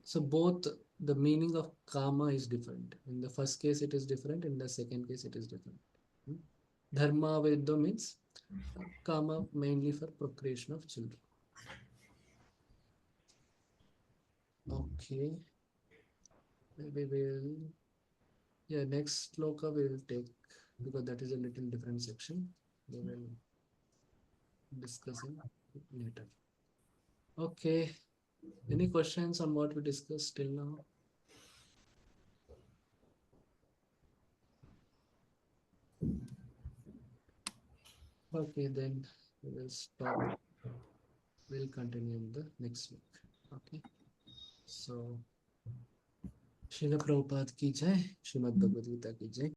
So both the meaning of kama is different. In the first case it is different, in the second case it is different. Hmm? Dharma viruddha means kama mainly for procreation of children. Okay, maybe we'll Yeah, next sloka we will take because that is a little different section. We will discuss in later. Okay. Any questions on what we discussed till now? Okay, then we will stop. We'll continue in the next week. Okay. So, Srila Prabhupada ki jai, Srimad Bhagavad Gita ki jai.